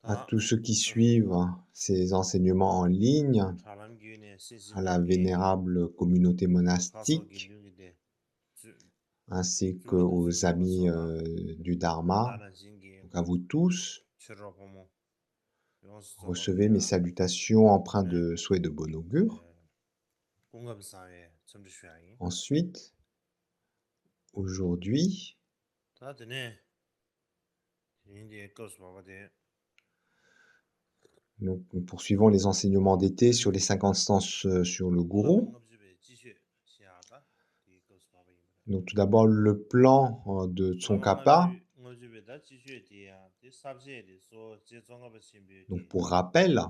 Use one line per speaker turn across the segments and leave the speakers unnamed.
à tous ceux qui suivent ces enseignements en ligne, à la vénérable communauté monastique, ainsi qu'aux amis du Dharma. Donc à vous tous, recevez mes salutations empreintes de souhaits de bon augure. Ensuite, aujourd'hui, nous poursuivons les enseignements d'été sur les 50 stances sur le gourou. Donc tout d'abord le plan de Tsongkhapa. Donc pour rappel,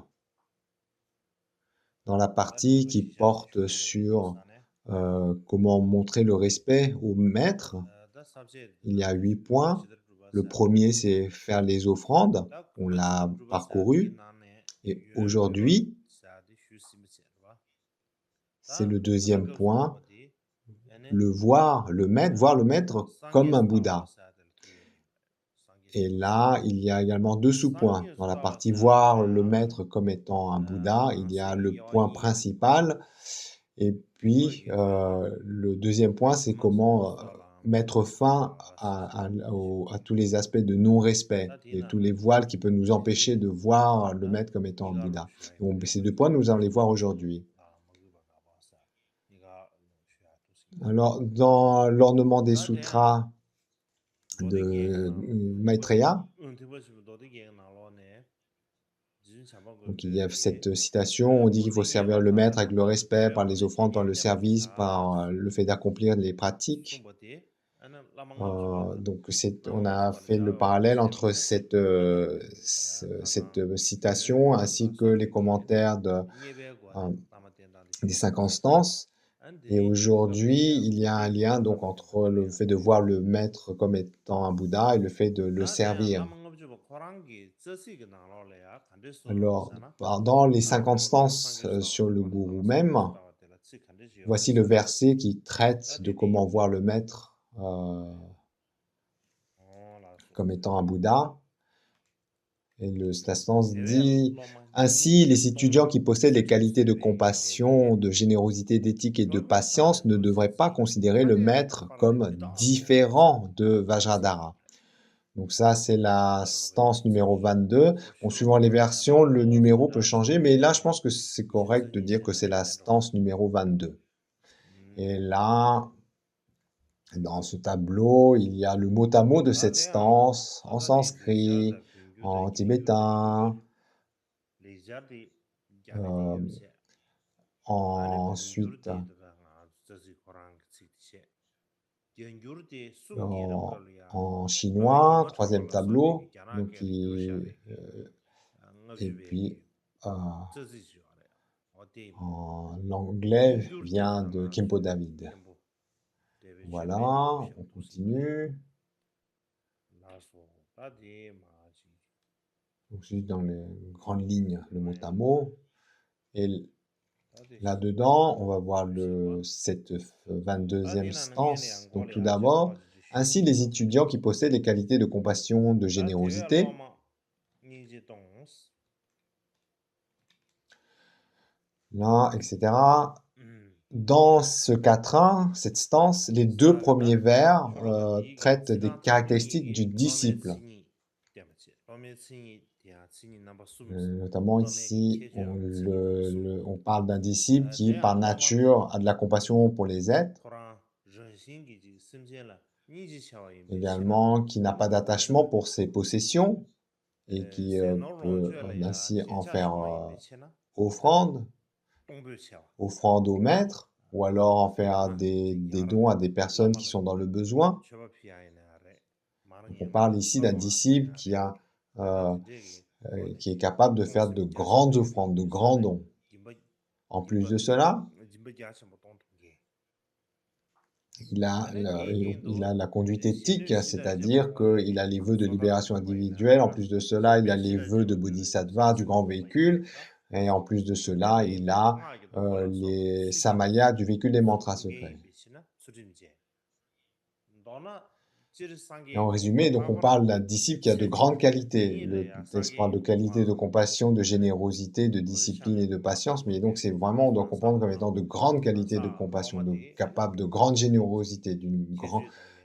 dans la partie qui porte sur comment montrer le respect au maître, il y a 8 points. Le premier, c'est faire les offrandes. On l'a parcouru. Et aujourd'hui, c'est le deuxième point, voir le maître comme un Bouddha. Et là, il y a également 2 sous-points. Dans la partie voir le maître comme étant un Bouddha, il y a le point principal. Et puis, le deuxième point, c'est comment mettre fin à tous les aspects de non-respect et tous les voiles qui peuvent nous empêcher de voir le maître comme étant un Bouddha. Donc, ces 2 points, nous allons les voir aujourd'hui. Alors, dans l'ornement des sutras de Maitreya, donc il y a cette citation, on dit qu'il faut servir le maître avec le respect, par les offrandes, par le service, par le fait d'accomplir les pratiques. Donc on a fait le parallèle entre cette citation ainsi que les commentaires des circonstances. Et aujourd'hui, il y a un lien donc entre le fait de voir le maître comme étant un Bouddha et le fait de le servir. Alors, dans les 50 stances sur le gourou même, voici le verset qui traite de comment voir le maître comme étant un Bouddha. Et la stance dit « Ainsi, les étudiants qui possèdent les qualités de compassion, de générosité, d'éthique et de patience ne devraient pas considérer le maître comme différent de Vajradhara. » Donc ça, c'est la stance numéro 22. Bon, suivant les versions, le numéro peut changer, mais là, je pense que c'est correct de dire que c'est la stance numéro 22. Et là, dans ce tableau, il y a le mot à mot de cette stance en sanskrit, en tibétain, ensuite en chinois, troisième tableau, donc et puis en anglais vient de Khenpo David. Voilà, on continue. Donc juste dans les grandes lignes, le mot à mot. Et là-dedans, on va voir cette 22e stance. Donc tout d'abord, ainsi les étudiants qui possèdent les qualités de compassion, de générosité, là, etc. Dans ce quatrain, cette stance, les 2 premiers vers traitent des caractéristiques du disciple. Notamment ici, on parle d'un disciple qui, par nature, a de la compassion pour les êtres, également qui n'a pas d'attachement pour ses possessions et qui peut ainsi en faire offrande au maître, ou alors en faire des dons à des personnes qui sont dans le besoin. Donc on parle ici d'un disciple qui est capable de faire de grandes offrandes, de grands dons. En plus de cela, il a la conduite éthique, c'est-à-dire qu'il a les vœux de libération individuelle. En plus de cela, il a les vœux de Bodhisattva, du grand véhicule. Et en plus de cela, il a les samayas du véhicule des mantras secrets. Et en résumé, donc on parle d'un disciple qui a de grandes qualités. Le texte parle de qualité de compassion, de générosité, de discipline et de patience, mais donc c'est vraiment, on doit comprendre comme étant de grandes qualités de compassion, capable de grande générosité,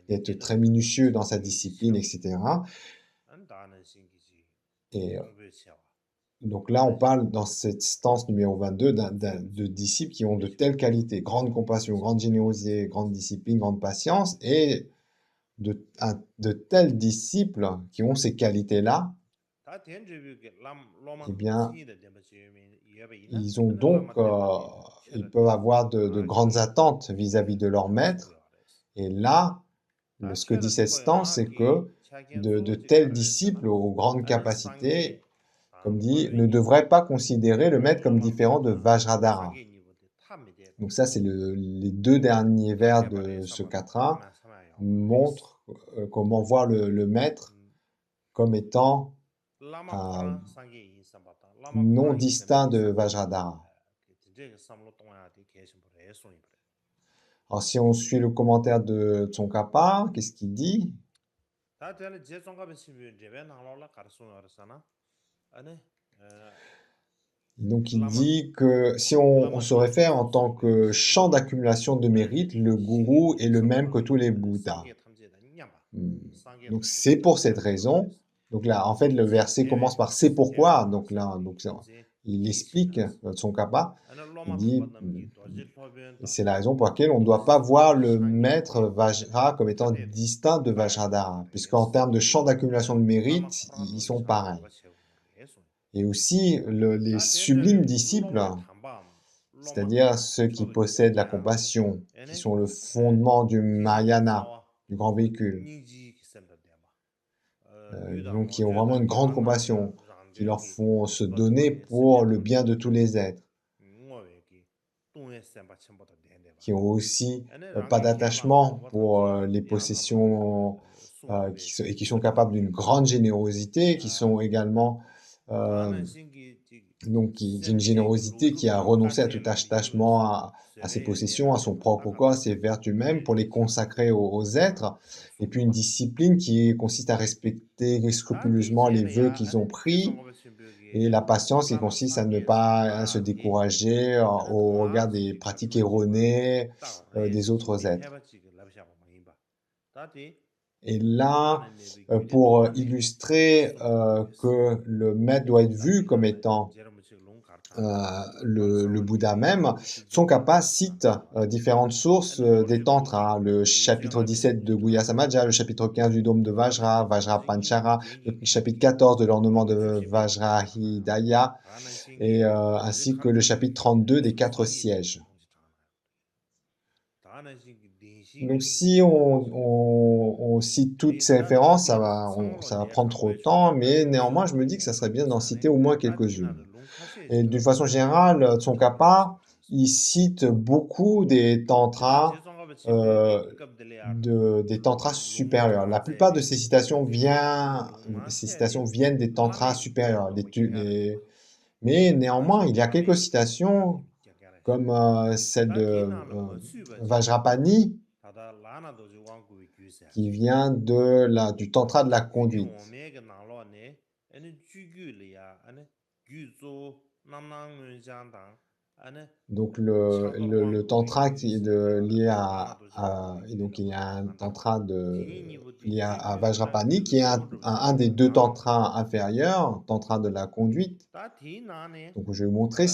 d'être très minutieux dans sa discipline, etc. Et donc là, on parle dans cette stance numéro 22 de disciples qui ont de telles qualités, grande compassion, grande générosité, grande discipline, grande patience, et de tels disciples qui ont ces qualités-là, eh bien, ils ont donc, ils peuvent avoir de grandes attentes vis-à-vis de leur maître. Et là, ce que dit cette stance, c'est que de tels disciples aux grandes capacités, comme dit, ne devraient pas considérer le maître comme différent de Vajradhara. Donc ça, c'est les deux derniers vers de ce quatrain montrent comment voir le maître comme étant non distinct de Vajradhara. Alors si on suit le commentaire de Tsongkhapa, qu'est-ce qu'il dit? Donc il dit que si on se réfère en tant que champ d'accumulation de mérite, le gourou est le même que tous les Bouddhas. Donc c'est pour cette raison. Donc là, en fait, le verset commence par c'est pourquoi. Donc là, il explique son kappa. Il dit, c'est la raison pour laquelle on ne doit pas voir le maître Vajra comme étant distinct de Vajradhara, puisqu'en termes de champ d'accumulation de mérite, ils sont pareils. Et aussi, les sublimes disciples, c'est-à-dire ceux qui possèdent la compassion, qui sont le fondement du Mahayana, du grand véhicule, donc qui ont vraiment une grande compassion, qui leur font se donner pour le bien de tous les êtres, qui ont aussi pas d'attachement pour les possessions et qui sont capables d'une grande générosité, qui sont également donc une générosité qui a renoncé à tout attachement à ses possessions, à son propre corps, à ses vertus mêmes, pour les consacrer aux êtres. Et puis une discipline qui consiste à respecter scrupuleusement les vœux qu'ils ont pris, et la patience qui consiste à ne pas se décourager au regard des pratiques erronées des autres êtres. Et là, pour illustrer que le maître doit être vu comme étant le Bouddha même, Tsongkhapa cite différentes sources des tantras, le chapitre 17 de Guhya Samaja, le chapitre 15 du dôme de Vajra, Vajra Panchara, le chapitre 14 de l'ornement de Vajrahidaya, et ainsi que le chapitre 32 des 4 sièges. Donc si on cite toutes ces références, ça va prendre trop de temps, mais néanmoins je me dis que ça serait bien d'en citer au moins quelques-unes. Et d'une façon générale, Tsongkhapa, il cite beaucoup des tantras, des tantras supérieurs. La plupart de ces citations viennent des tantras supérieurs. Mais néanmoins, il y a quelques citations, comme celle de Vajrapani, qui vient du tantra de la conduite. Donc le tantra qui est lié et donc il y a un tantra lié à Vajrapani qui est un des deux tantras inférieurs, tantra de la conduite. Donc je vais vous montrer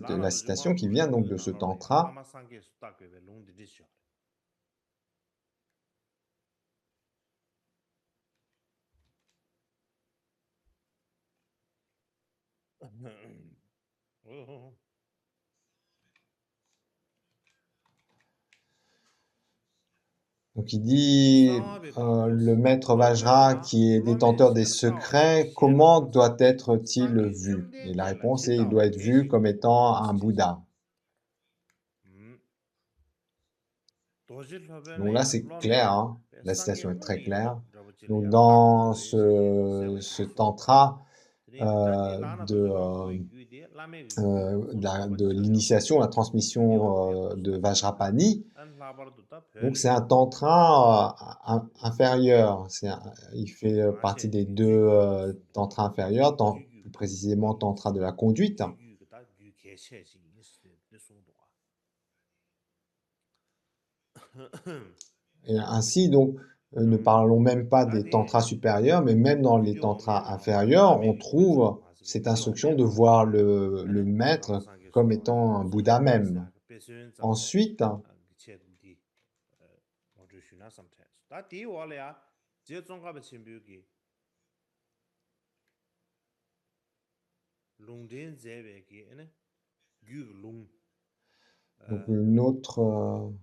la citation qui vient donc de ce tantra. Donc il dit, le maître Vajra qui est détenteur des secrets, comment doit être-t-il vu? Et la réponse est, il doit être vu comme étant un Bouddha. Donc là c'est clair, hein? La citation est très claire. Donc dans ce tantra, de l'initiation, la transmission de Vajrapani. Donc c'est un tantra inférieur. Il fait partie des deux tantras inférieurs, plus précisément tantra de la conduite. Et ainsi, donc, ne parlons même pas des tantras supérieurs, mais même dans les tantras inférieurs, on trouve cette instruction de voir le maître comme étant un Bouddha même. Ensuite, donc une autre,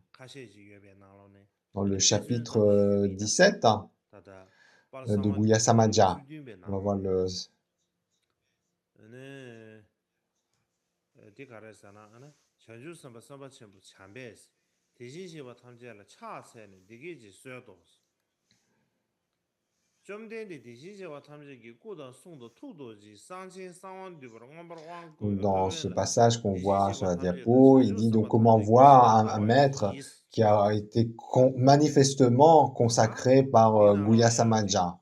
dans le chapitre 17 de Guhya Samaja, on va voir le... Donc, dans ce passage qu'on voit sur la diapo, il dit donc comment voir un maître qui a été manifestement consacré par Guhya Samaja.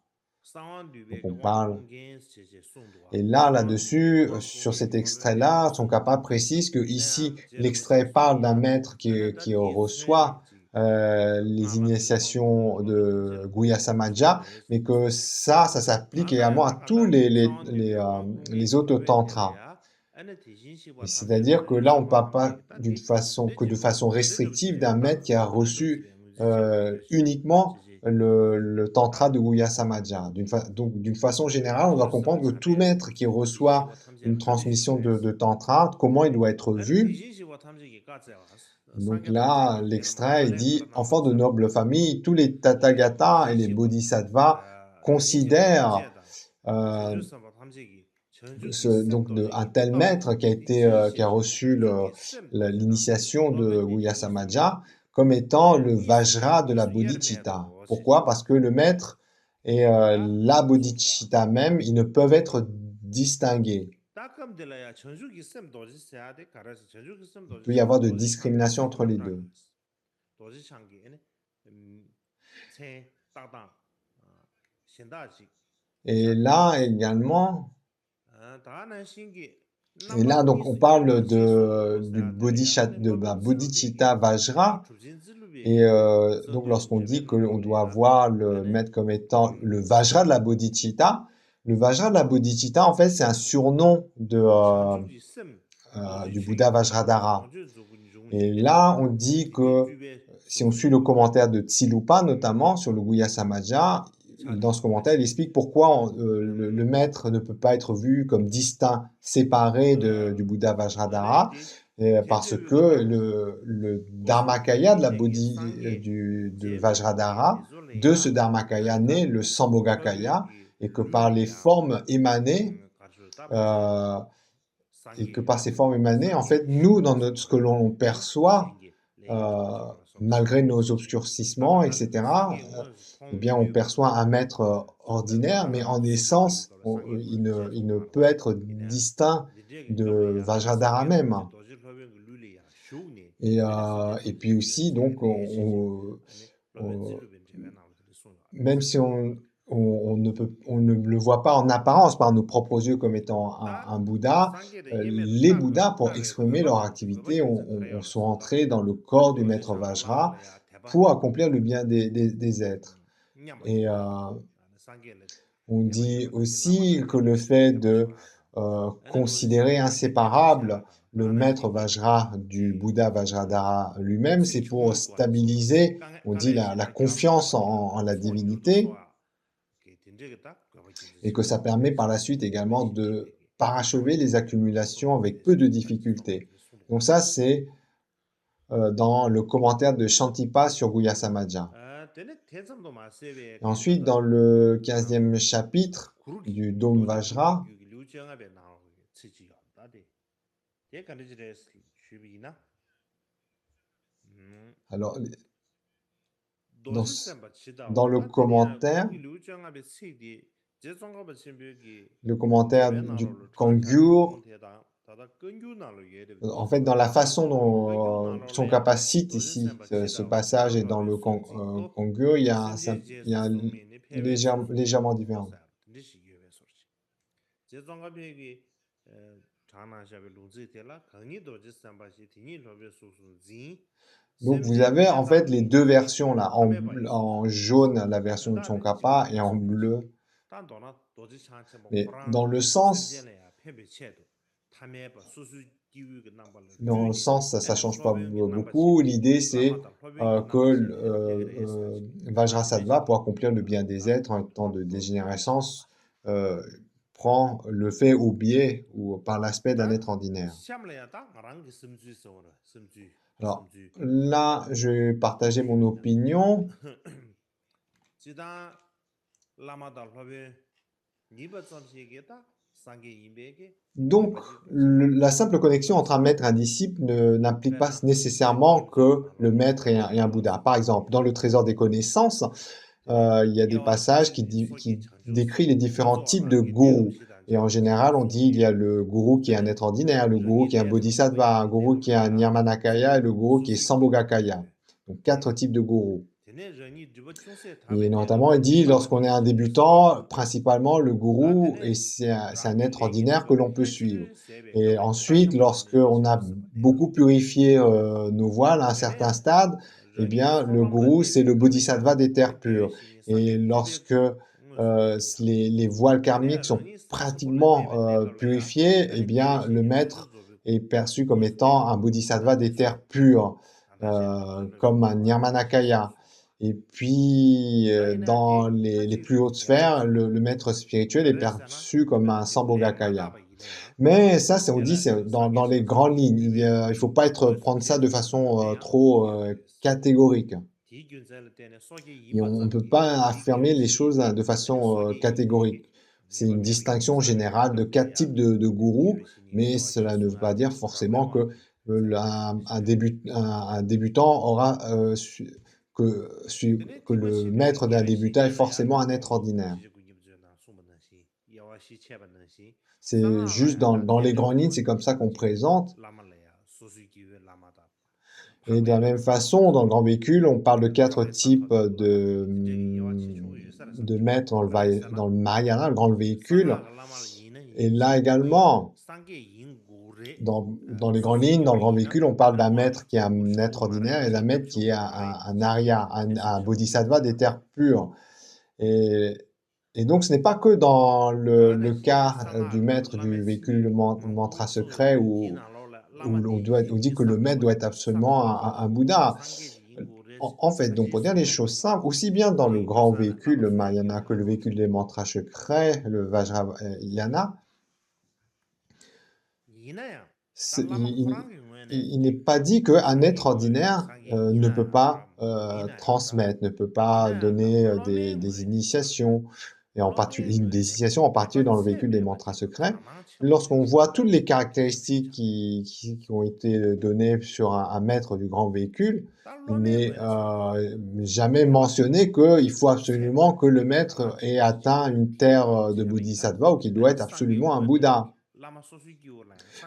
Donc on parle. Et là-dessus, sur cet extrait-là, son kappa précise que ici, l'extrait parle d'un maître qui reçoit les initiations de Guhya Samaja, mais que ça s'applique également à tous les autres tantras. C'est-à-dire que là, on ne parle pas de façon restrictive d'un maître qui a reçu uniquement le tantra de Guhya Samaja. Donc, d'une façon générale, on doit comprendre que tout maître qui reçoit une transmission de tantra, comment il doit être vu. Donc là, l'extrait, il dit « Enfants de noble famille, tous les Tathagatas et les Bodhisattvas considèrent donc un tel maître qui a reçu l'initiation de Guhya Samaja comme étant le Vajra de la bodhicitta. Pourquoi? Parce que le maître et la bodhicitta même, ils ne peuvent être distingués. Il peut y avoir de discrimination entre les deux. Et là également, et là donc on parle du bodhicitta Vajra, et donc lorsqu'on dit qu'on doit voir le maître comme étant le Vajra de la bodhicitta, le Vajra de la bodhicitta en fait c'est un surnom du Bouddha Vajradhara. Et là on dit que si on suit le commentaire de Tsilupa notamment sur le Guhya Samaja, dans ce commentaire, il explique pourquoi le maître ne peut pas être vu comme distinct, séparé du Bouddha Vajradhara, parce que le Dharmakaya de la Bodhi de Vajradhara, de ce Dharmakaya naît le Sambhogakaya, et que par les formes émanées, en fait, nous, dans ce que l'on perçoit, malgré nos obscurcissements, etc., eh bien, on perçoit un maître ordinaire, mais en essence, il ne peut être distinct de Vajradhara même. Et puis aussi, donc, même si on ne le voit pas en apparence par nos propres yeux comme étant un Bouddha, les Bouddhas, pour exprimer leur activité, sont entrés dans le corps du maître Vajra pour accomplir le bien des êtres. Et on dit aussi que le fait de considérer inséparable le maître Vajra du Bouddha Vajradhara lui-même, c'est pour stabiliser, on dit, la confiance en la divinité, et que ça permet par la suite également de parachever les accumulations avec peu de difficultés. Donc ça, c'est dans le commentaire de Shantipa sur Guhya Samaja. Ensuite, dans le 15e chapitre du Dôme Vajra, alors, dans le commentaire, Le commentaire du Kangur, en fait, dans la façon dont Tsongkhapa cite ici ce passage et dans le Kangur, il y a un légèrement différent. Donc vous avez en fait les deux versions là, en jaune la version de Tsongkhapa et en bleu. Mais dans le sens, ça change pas beaucoup. L'idée c'est que Vajrasattva, pour accomplir le bien des êtres en temps de dégénérescence, prend le fait au biais ou par l'aspect d'un être ordinaire. Alors là, je vais partager mon opinion. Donc, la simple connexion entre un maître et un disciple n'implique pas nécessairement que le maître est un Bouddha. Par exemple, dans le Trésor des connaissances, il y a des passages qui décrivent les différents types de gourous. Et en général, on dit il y a le gourou qui est un être ordinaire, le gourou qui est un bodhisattva, un gourou qui est un nirmanakaya et le gourou qui est sambhogakaya. Donc, 4 types de gourous. Et notamment, il dit, lorsqu'on est un débutant, principalement, le gourou, c'est un être ordinaire que l'on peut suivre. Et ensuite, lorsqu'on a beaucoup purifié nos voiles à un certain stade, eh bien, le gourou, c'est le bodhisattva des terres pures. Et lorsque les voiles karmiques sont pratiquement purifiées, eh bien, le maître est perçu comme étant un bodhisattva des terres pures, comme un nirmanakaya. Et puis, dans les plus hautes sphères, le maître spirituel est perçu comme un sambhogakaya. Mais ça, on dit, c'est dans les grandes lignes. Il ne faut pas prendre ça de façon trop catégorique. Et on ne peut pas affirmer les choses de façon catégorique. C'est une distinction générale de 4 types de gourous, mais cela ne veut pas dire forcément que un débutant aura que le maître d'un débutant est forcément un être ordinaire. C'est juste dans les grandes lignes, c'est comme ça qu'on présente. Et de la même façon, dans le grand véhicule, on parle de 4 types de maîtres dans le Mahayana, le grand véhicule. Et là également, dans les grandes lignes, dans le grand véhicule, on parle d'un maître qui est un être ordinaire et d'un maître qui est un arya, un bodhisattva des terres pures. Et donc, ce n'est pas que dans le cas du maître du véhicule mantra secret où on dit que le maître doit être absolument un Bouddha. En fait, donc pour dire les choses simples, aussi bien dans le grand véhicule, le Mahayana, que le véhicule des mantras secrets, le Vajrayana, il n'est pas dit qu'un être ordinaire ne peut pas transmettre, ne peut pas donner des initiations, et en particulier des initiations en particulier dans le véhicule des mantras secrets. Lorsqu'on voit toutes les caractéristiques qui ont été données sur un maître du grand véhicule, il n'est jamais mentionné qu'il faut absolument que le maître ait atteint une terre de bodhisattva ou qu'il doit être absolument un Bouddha.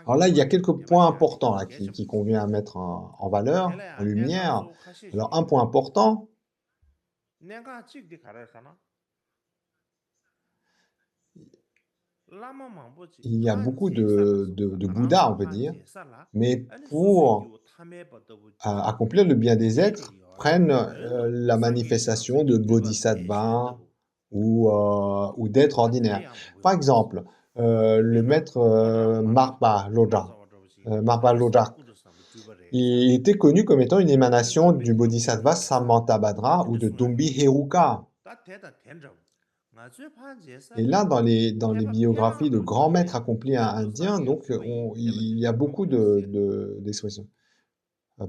Alors là, il y a quelques points importants là, qui convient à mettre en valeur, en lumière. Alors, un point important, il y a beaucoup de Bouddhas, on peut dire, mais pour accomplir le bien des êtres, prennent la manifestation de bodhisattva ou d'êtres ordinaires. Par exemple, le maître Marpa Lodra, il était connu comme étant une émanation du bodhisattva Samantabhadra ou de Dumbi Heruka. Et là, dans les biographies de grands maîtres accomplis indiens, donc, il y a beaucoup d'expressions.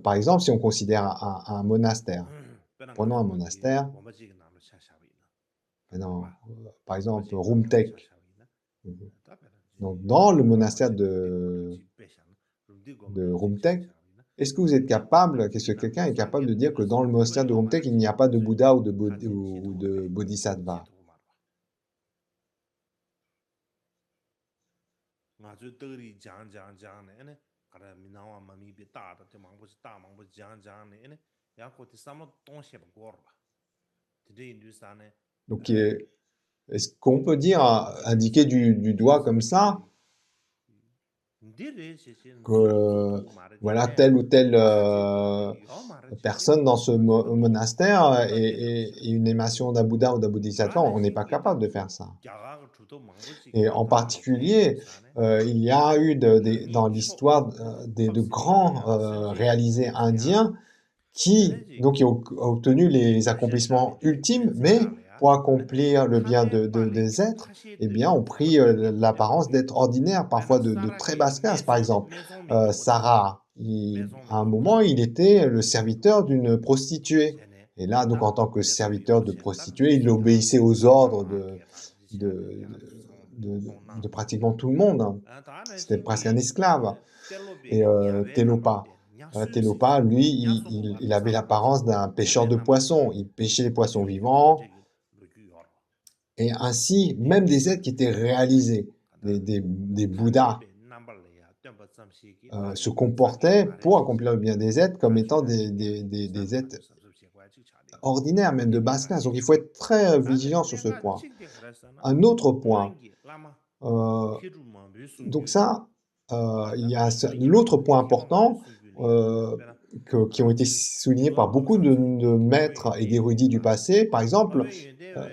Par exemple, si on considère un monastère, prenons un monastère, par exemple Rumtek. Donc, dans le monastère de Rumtek, est-ce que quelqu'un est capable de dire que dans le monastère de Rumtek, il n'y a pas de Bouddha ou de Bodhisattva? Donc, est-ce qu'on peut dire, indiquer du doigt comme ça, que voilà, telle ou telle personne dans ce monastère est une émanation d'un Bouddha ou d'un Bodhisattva? On n'est pas capable de faire ça. Et en particulier, il y a eu dans l'histoire de grands réalisés indiens qui donc ont obtenu les accomplissements ultimes, mais pour accomplir le bien des êtres, eh bien, ont pris l'apparence d'être ordinaires, parfois de très basse classe. Par exemple, Sarah, à un moment, il était le serviteur d'une prostituée. Et là, donc, en tant que serviteur de prostituée, il obéissait aux ordres de, de, de pratiquement tout le monde, hein. C'était presque un esclave. Et Télopa, lui, il avait l'apparence d'un pêcheur de poissons. Il pêchait les poissons vivants. Et ainsi, même des êtres qui étaient réalisés, des Bouddhas, se comportaient pour accomplir le bien des êtres comme étant des êtres ordinaires, même de basse classe. Donc il faut être très vigilant sur ce point. Un autre point, donc ça, il y a l'autre point important qui ont été soulignés par beaucoup de maîtres et d'érudits du passé. Par exemple,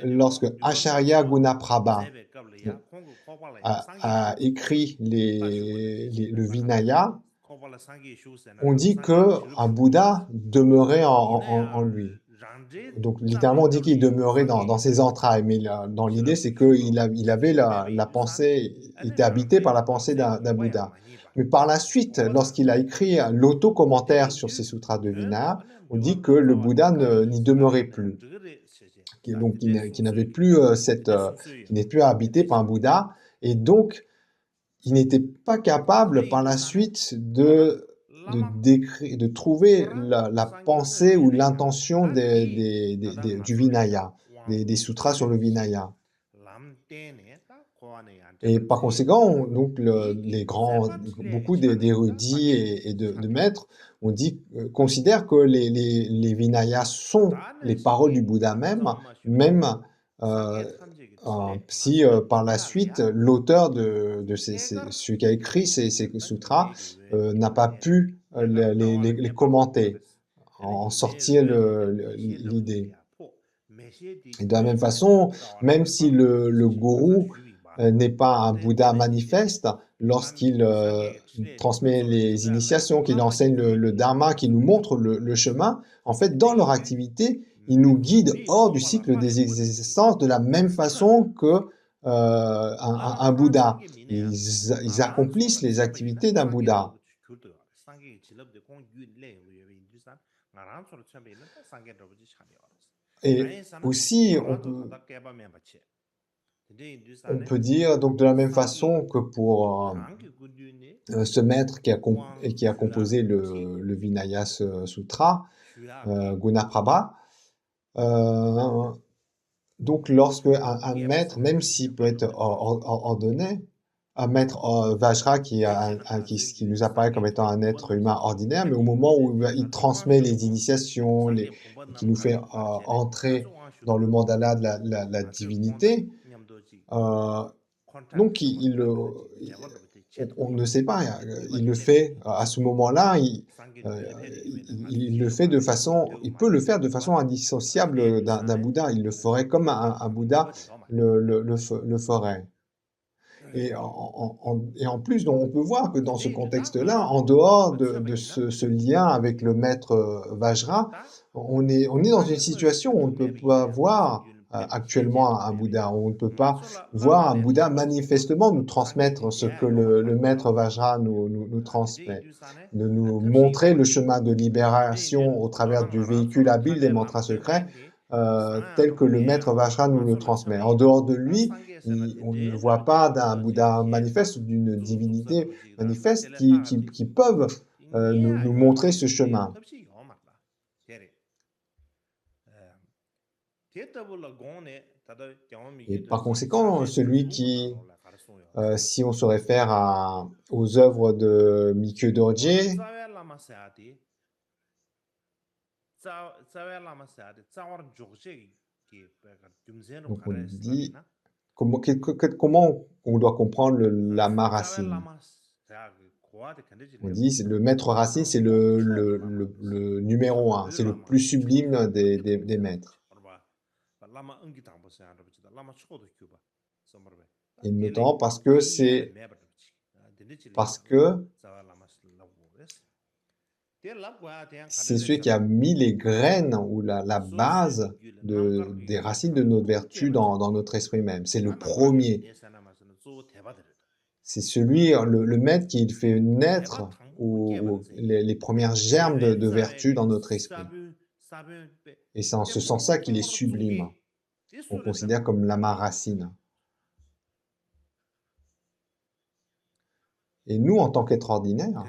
lorsque Acharya Gunaprabha a écrit le Vinaya, on dit qu'un Bouddha demeurait en lui. Donc, littéralement, on dit qu'il demeurait dans ses entrailles, mais dans l'idée, c'est qu'il avait la pensée, il était habité par la pensée d'un Bouddha. Mais par la suite, lorsqu'il a écrit l'auto-commentaire sur ces sutras de Vinaya, on dit que le Bouddha n'y demeurait plus. Donc, qu'il n'avait plus qu'il n'est plus habité par un Bouddha, et donc, il n'était pas capable par la suite de trouver la pensée ou l'intention du Vinaya, des sutras sur le Vinaya. Et par conséquent, donc beaucoup d'érudits et de maîtres considèrent que les Vinayas sont les paroles du Bouddha même si par la suite l'auteur de celui qui a écrit ces sutras n'a pas pu les commenter, en sortir l'idée. Et de la même façon, même si le gourou n'est pas un Bouddha manifeste, lorsqu'il transmet les initiations, qu'il enseigne le Dharma, qu'il nous montre le chemin, en fait, dans leur activité, ils nous guident hors du cycle des existences de la même façon que un Bouddha. Ils accomplissent les activités d'un Bouddha. Et aussi, on peut dire donc de la même façon que pour ce maître qui a composé le Vinaya Sutra, Gunaprabha, donc lorsque un maître, même s'il peut être ordonné, un maître Vajra qui nous apparaît comme étant un être humain ordinaire, mais au moment où il transmet les initiations, qui nous fait entrer dans le mandala de la divinité, donc on ne sait pas, il le fait à ce moment-là, il le fait il peut le faire de façon indissociable d'un Bouddha, il le ferait comme un Bouddha le ferait. Et en plus, donc, on peut voir que dans ce contexte-là, en dehors de ce lien avec le maître Vajra, on est dans une situation où on ne peut pas voir actuellement un Bouddha. On ne peut pas voir un Bouddha manifestement nous transmettre ce que le maître Vajra nous transmet, de nous montrer le chemin de libération au travers du véhicule habile des mantras secrets, tel que le maître Vajra nous le transmet. En dehors de lui, on ne voit pas d'un Bouddha manifeste ou d'une divinité manifeste qui peuvent nous montrer ce chemin. Et par conséquent, celui qui Si on se réfère aux œuvres de Mikio Dorje, donc on dit comment on doit comprendre le lama racine. On dit le maître racine, c'est le numéro un, c'est le plus sublime des maîtres. Et notamment parce que c'est celui qui a mis les graines ou la base des racines de notre vertu dans notre esprit même. C'est le premier. C'est celui, le maître qui fait naître les premières germes de vertu dans notre esprit. Et c'est en ce sens-là qu'il est sublime. On considère comme lama racine. Et nous, en tant qu'être ordinaire,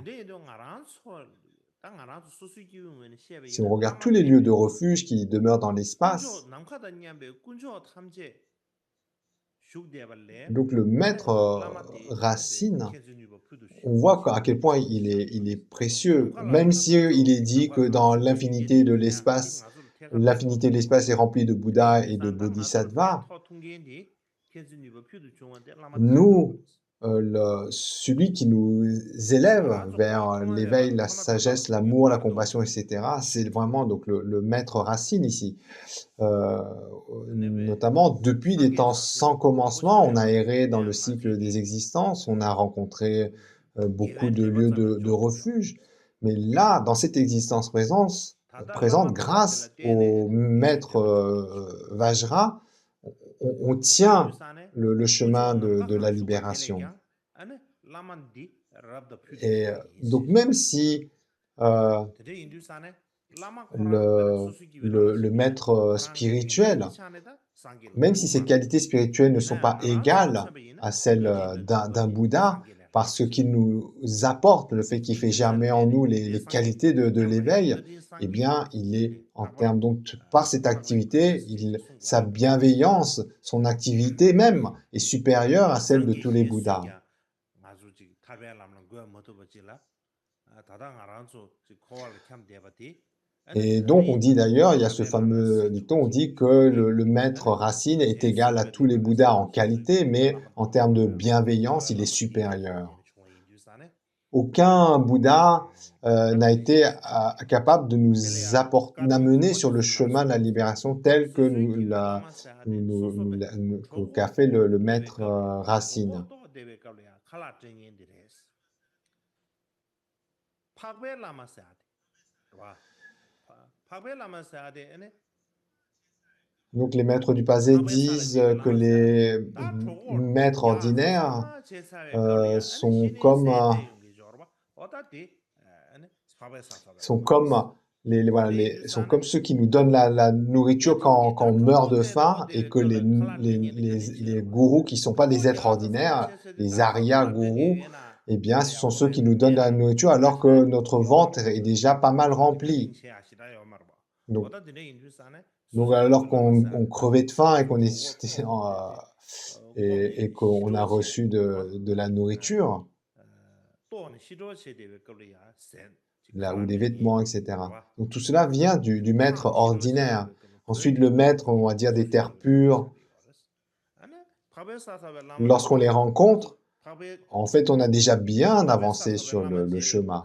si on regarde tous les lieux de refuge qui demeurent dans l'espace, donc le maître racine, on voit à quel point il est précieux. Même si il est dit que dans l'infinité de l'espace est remplie de Bouddha et de Bodhisattvas, nous, celui qui nous élève vers l'éveil, la sagesse, l'amour, la compassion, etc., c'est vraiment donc le maître racine ici. Notamment depuis des temps sans commencement, on a erré dans le cycle des existences, on a rencontré beaucoup de lieux de refuge, mais là, dans cette existence présente, grâce au maître Vajra, on tient le chemin de la libération. Et donc même si le maître spirituel, même si ses qualités spirituelles ne sont pas égales à celles d'un Bouddha, parce qu'il nous apporte, le fait qu'il fait germer en nous les qualités de l'éveil, eh bien, il est, en termes, donc, par cette activité, sa bienveillance, son activité même, est supérieure à celle de tous les Bouddhas. Et donc, on dit d'ailleurs, il y a ce fameux dicton, on dit que le maître racine est égal à tous les Bouddhas en qualité, mais en termes de bienveillance, il est supérieur. Aucun Bouddha n'a été capable de nous amener sur le chemin de la libération tel que qu'a fait le maître racine. Donc les maîtres du passé disent que les maîtres ordinaires sont comme ceux qui nous donnent la nourriture quand on meurt de faim, et que les gourous qui ne sont pas des êtres ordinaires, les Arya gourous, eh bien ce sont ceux qui nous donnent la nourriture alors que notre ventre est déjà pas mal rempli. Donc alors qu'on crevait de faim et qu'on a reçu de la nourriture, ou des vêtements, etc. Donc tout cela vient du maître ordinaire. Ensuite, le maître, on va dire, des terres pures, lorsqu'on les rencontre, en fait, on a déjà bien avancé sur le chemin.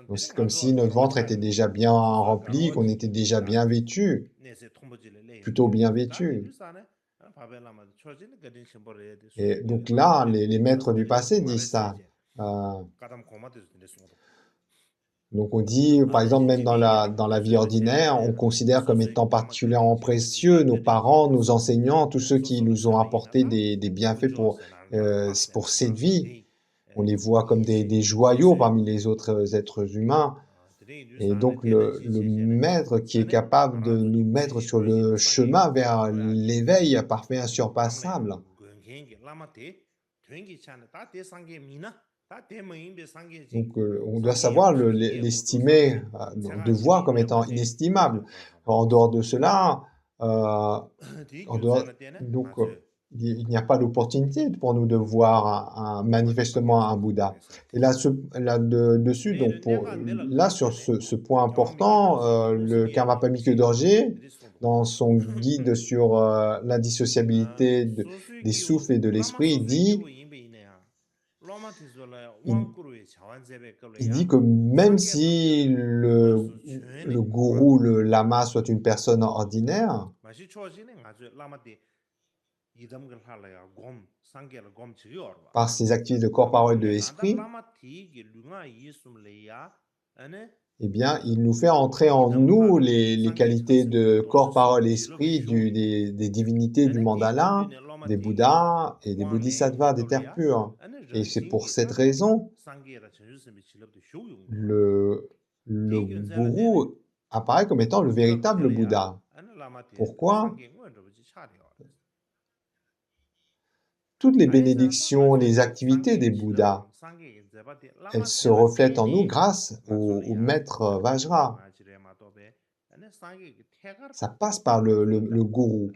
Donc c'est comme si notre ventre était déjà bien rempli, qu'on était déjà bien vêtu, plutôt bien vêtu. Et donc là, les maîtres du passé disent ça. Donc on dit, par exemple, même dans la vie ordinaire, on considère comme étant particulièrement précieux nos parents, nos enseignants, tous ceux qui nous ont apporté des bienfaits pour cette vie. On les voit comme des joyaux parmi les autres êtres humains. Et donc le maître qui est capable de nous mettre sur le chemin vers l'éveil parfait insurpassable. Donc on doit savoir l'estimer, de voir comme étant inestimable. En dehors de cela, il n'y a pas d'opportunité pour nous de voir manifestement un Bouddha. Et là-dessus, donc là, sur ce point important, le Karmapa Mikke Dorje, dans son guide sur l'indissociabilité des souffles et de l'esprit, il, il dit que même si le gourou, le lama, soit une personne ordinaire, par ses activités de corps, parole et de esprit, eh bien, il nous fait entrer en nous les qualités de corps, parole et esprit des divinités du mandala, des Bouddhas et des Bodhisattvas, des terres pures. Et c'est pour cette raison, le, le gourou apparaît comme étant le véritable Bouddha. Pourquoi? Toutes les bénédictions, les activités des Bouddhas, elles se reflètent en nous grâce au maître Vajra. Ça passe par le gourou.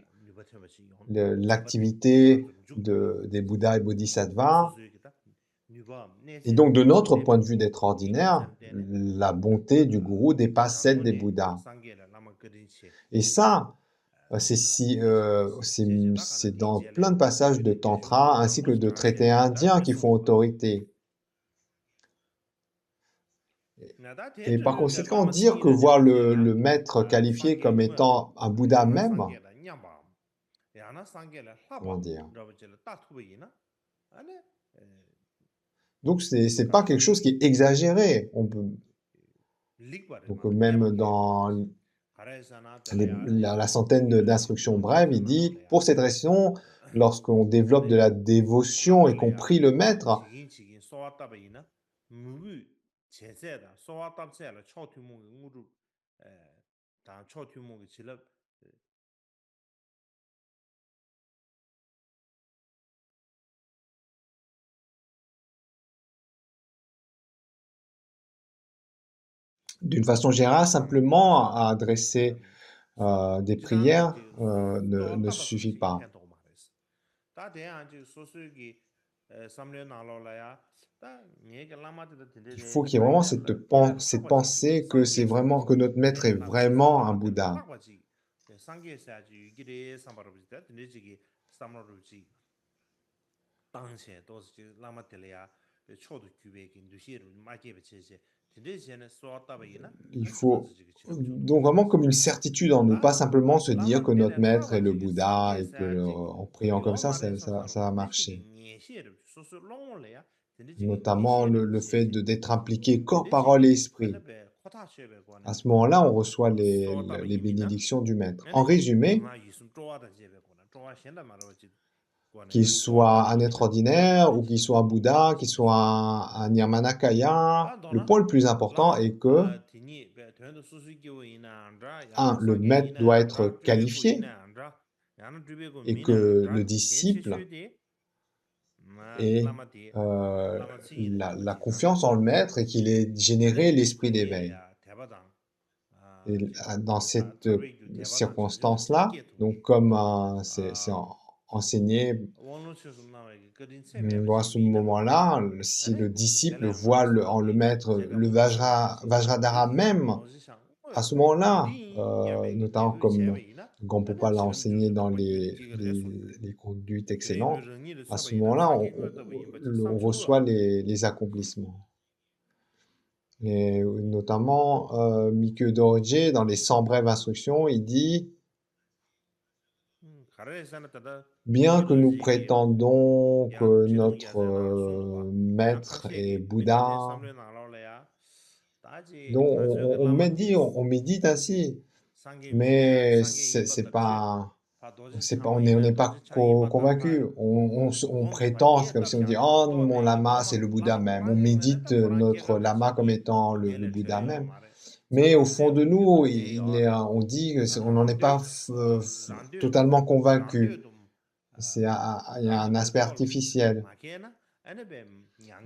L'activité des Bouddhas et Bodhisattvas. Et donc, de notre point de vue d'être ordinaire, la bonté du gourou dépasse celle des Bouddhas. Et ça, c'est dans plein de passages de Tantra ainsi que de traités indiens qui font autorité. Et par conséquent, dire que voir le maître qualifié comme étant un Bouddha même, comment dire? Donc, c'est pas quelque chose qui est exagéré. Donc, même dans la centaine d'instructions brèves, il dit, pour cette raison, lorsqu'on développe de la dévotion et qu'on prie le maître, d'une façon générale, simplement à adresser des prières ne suffit pas. Il faut qu'il y ait vraiment cette pensée que c'est vraiment que notre maître est vraiment un Bouddha. Il faut donc vraiment comme une certitude en nous, pas simplement se dire que notre maître est le Bouddha et que en priant comme ça va marcher. Notamment le fait d'être impliqué corps, parole et esprit. À ce moment-là, on reçoit les bénédictions du maître. En résumé, qu'il soit un être ordinaire ou qu'il soit un Bouddha, qu'il soit un Nirmanakaya, le point le plus important est que, le maître doit être qualifié et que le disciple ait la confiance en le maître et qu'il ait généré l'esprit d'éveil. Et dans cette circonstance-là, donc comme c'est enseigné à ce moment-là, si le disciple voit en le maître le Vajradhara même, à ce moment-là, notamment comme Gampopa l'a enseigné dans les conduites excellentes, à ce moment-là, on reçoit les accomplissements. Et notamment, Mikke Dorje, dans les 100 brèves instructions, il dit « Bien que nous prétendons que notre maître est Bouddha, donc on médite ainsi, mais on n'est pas convaincu. On prétend, c'est comme si on dit, oh, mon lama, c'est le Bouddha même. On médite notre lama comme étant le Bouddha même. Mais au fond de nous, on dit qu'on n'en est pas totalement convaincu. Il y a un aspect artificiel.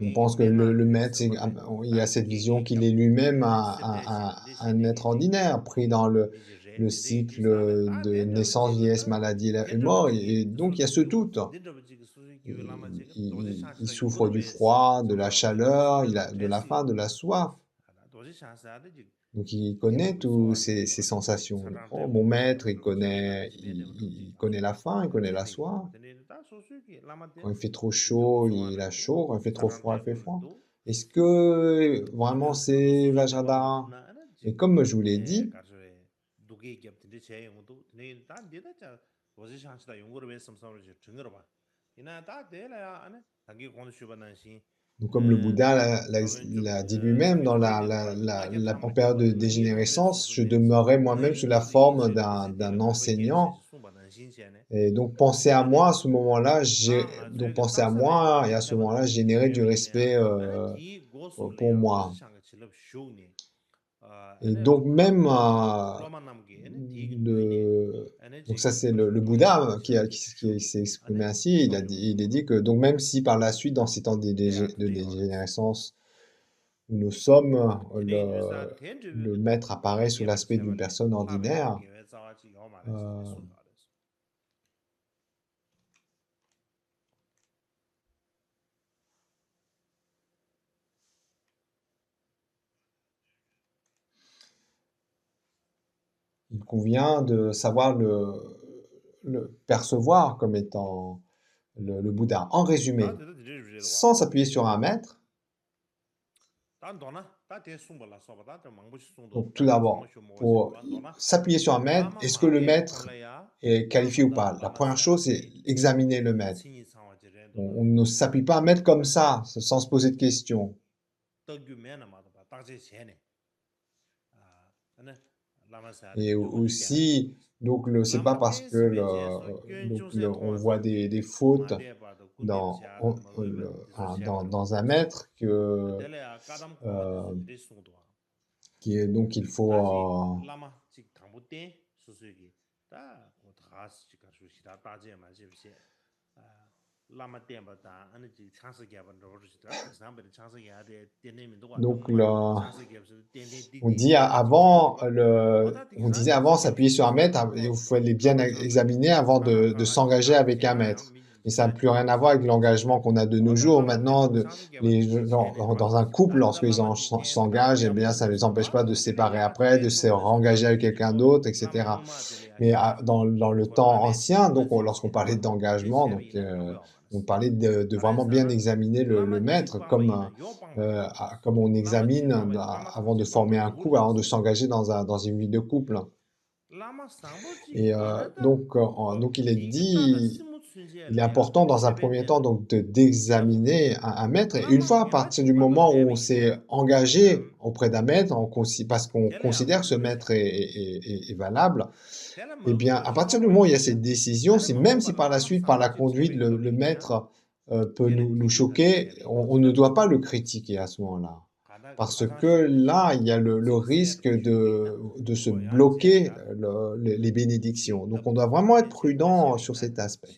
On pense que le maître, il y a cette vision qu'il est lui-même un être ordinaire, pris dans le cycle de naissance, vieillesse, maladie et mort. Et donc, il y a ce doute. Il souffre du froid, de la chaleur, il a de la faim, de la soif. Donc, il connaît toutes ces sensations. Oh, mon maître, il connaît la faim, il connaît la soif. Quand il fait trop chaud, il a chaud. Quand il fait trop froid, il fait froid. Est-ce que vraiment c'est Vajradhara? Et comme je vous l'ai dit, donc comme le Bouddha l'a dit lui-même, en période de dégénérescence, je demeurais moi-même sous la forme d'un enseignant. Et donc penser à moi à ce moment-là, donc penser à moi et à ce moment-là générer du respect pour moi. Et donc même donc ça c'est le Bouddha qui s'est exprimé ainsi. Il a dit que donc même si par la suite dans ces temps de dégénérescence où nous sommes, le maître apparaît sous l'aspect d'une personne ordinaire. Il convient de savoir le percevoir comme étant le Bouddha. En résumé, sans s'appuyer sur un maître, donc tout d'abord, pour s'appuyer sur un maître, est-ce que le maître est qualifié ou pas? La première chose, c'est examiner le maître. On ne s'appuie pas à un maître comme ça, sans se poser de questions. Et aussi, donc c'est pas parce que on voit des fautes dans un maître donc il faut donc on dit on disait avant s'appuyer sur un maître, il faut les bien examiner avant de s'engager avec un maître. Mais ça n'a plus rien à voir avec l'engagement qu'on a de nos jours. Maintenant, dans un couple, lorsqu'ils s'engagent, eh bien, ça ne les empêche pas de se séparer après, de se réengager avec quelqu'un d'autre, etc. Mais dans le temps ancien, donc lorsqu'on parlait d'engagement, donc on parlait de vraiment bien examiner le maître, comme on examine avant de former un couple, avant de s'engager dans une vie de couple. Et donc il est dit, il est important dans un premier temps donc d'examiner un maître. Et une fois à partir du moment où on s'est engagé auprès d'un maître, parce qu'on considère que ce maître est valable, eh bien, à partir du moment où il y a cette décision, même si par la suite, par la conduite, le maître peut nous choquer, on ne doit pas le critiquer à ce moment-là. Parce que là, il y a le risque de se bloquer les bénédictions. Donc, on doit vraiment être prudent sur cet aspect.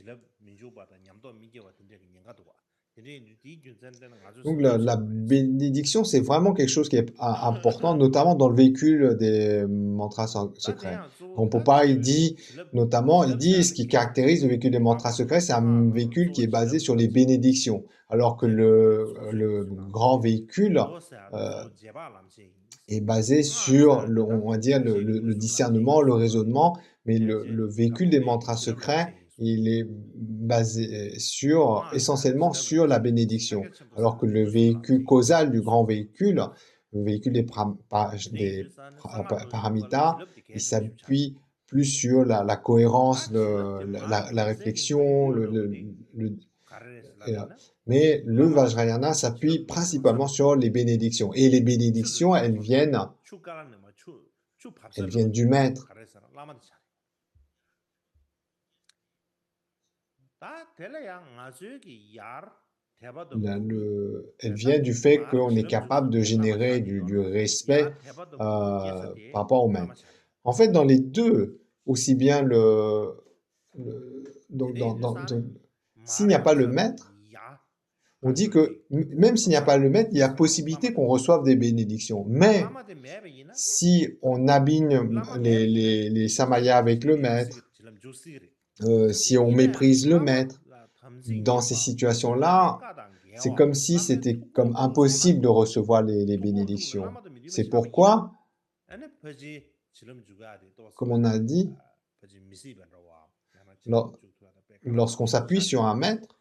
Donc, la bénédiction, c'est vraiment quelque chose qui est important, notamment dans le véhicule des mantras secrets. Gonpopa, il dit, notamment, ce qui caractérise le véhicule des mantras secrets, c'est un véhicule qui est basé sur les bénédictions. Alors que le grand véhicule est basé sur, on va dire, le discernement, le raisonnement, mais le véhicule des mantras secrets, il est basé essentiellement sur la bénédiction. Alors que le véhicule causal du grand véhicule, le véhicule des paramitas, il s'appuie plus sur la cohérence, la réflexion, mais le Vajrayana s'appuie principalement sur les bénédictions. Et les bénédictions, elles viennent du maître. Elle vient du fait qu'on est capable de générer du respect par rapport au maître. En fait, dans les deux, aussi bien donc s'il n'y a pas le maître, On dit que même s'il n'y a pas le maître, il y a possibilité qu'on reçoive des bénédictions. Mais si on abîme les samayas avec le maître, si on méprise le maître, dans ces situations-là, c'est comme si c'était comme impossible de recevoir les bénédictions. C'est pourquoi, comme on a dit, lorsqu'on s'appuie sur un maître,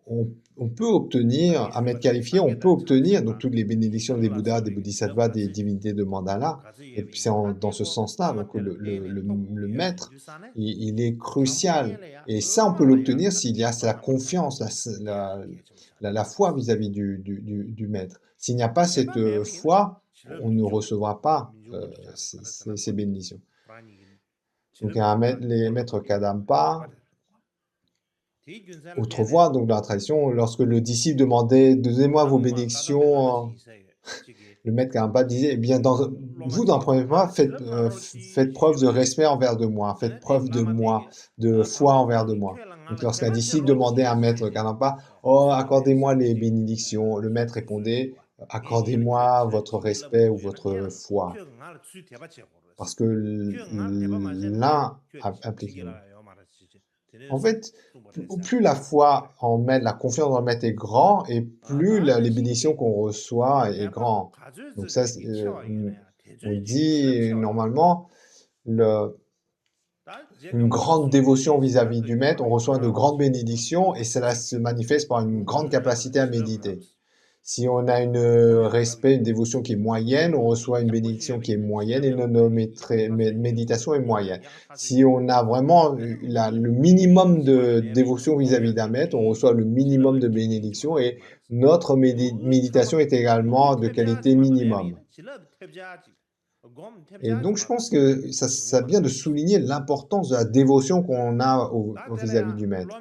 on peut obtenir, un maître qualifié, on peut obtenir donc toutes les bénédictions des Bouddhas, des Bodhisattvas, des divinités de mandala. Et puis c'est dans ce sens-là, donc le maître, il est crucial. Et ça, on peut l'obtenir s'il y a la confiance, la foi vis-à-vis du maître. S'il n'y a pas cette foi, on ne recevra pas ces bénédictions. Donc les maîtres Kadampa, autrefois, donc dans la tradition, lorsque le disciple demandait « Donnez-moi vos bénédictions », le maître Kadampa disait « Eh bien, vous, dans le premier point, faites preuve de respect envers de moi, faites preuve de moi, de foi envers de moi. » Donc lorsqu'un disciple demandait à un maître Kadampa « Oh, accordez-moi les bénédictions », le maître répondait « Accordez-moi votre respect ou votre foi. » Parce que l'un implique l'autre. En fait, plus la foi en maître, la confiance en maître est grand, et plus les bénédictions qu'on reçoit est grand. Donc ça, on dit normalement, une grande dévotion vis-à-vis du maître, on reçoit de grandes bénédictions, et cela se manifeste par une grande capacité à méditer. Si on a un respect, une dévotion qui est moyenne, on reçoit une bénédiction qui est moyenne et notre méditation est moyenne. Si on a vraiment le minimum de dévotion vis-à-vis d'un maître, on reçoit le minimum de bénédiction et notre méditation est également de qualité minimum. Et donc, je pense que ça vient de souligner l'importance de la dévotion qu'on a vis-à-vis du maître.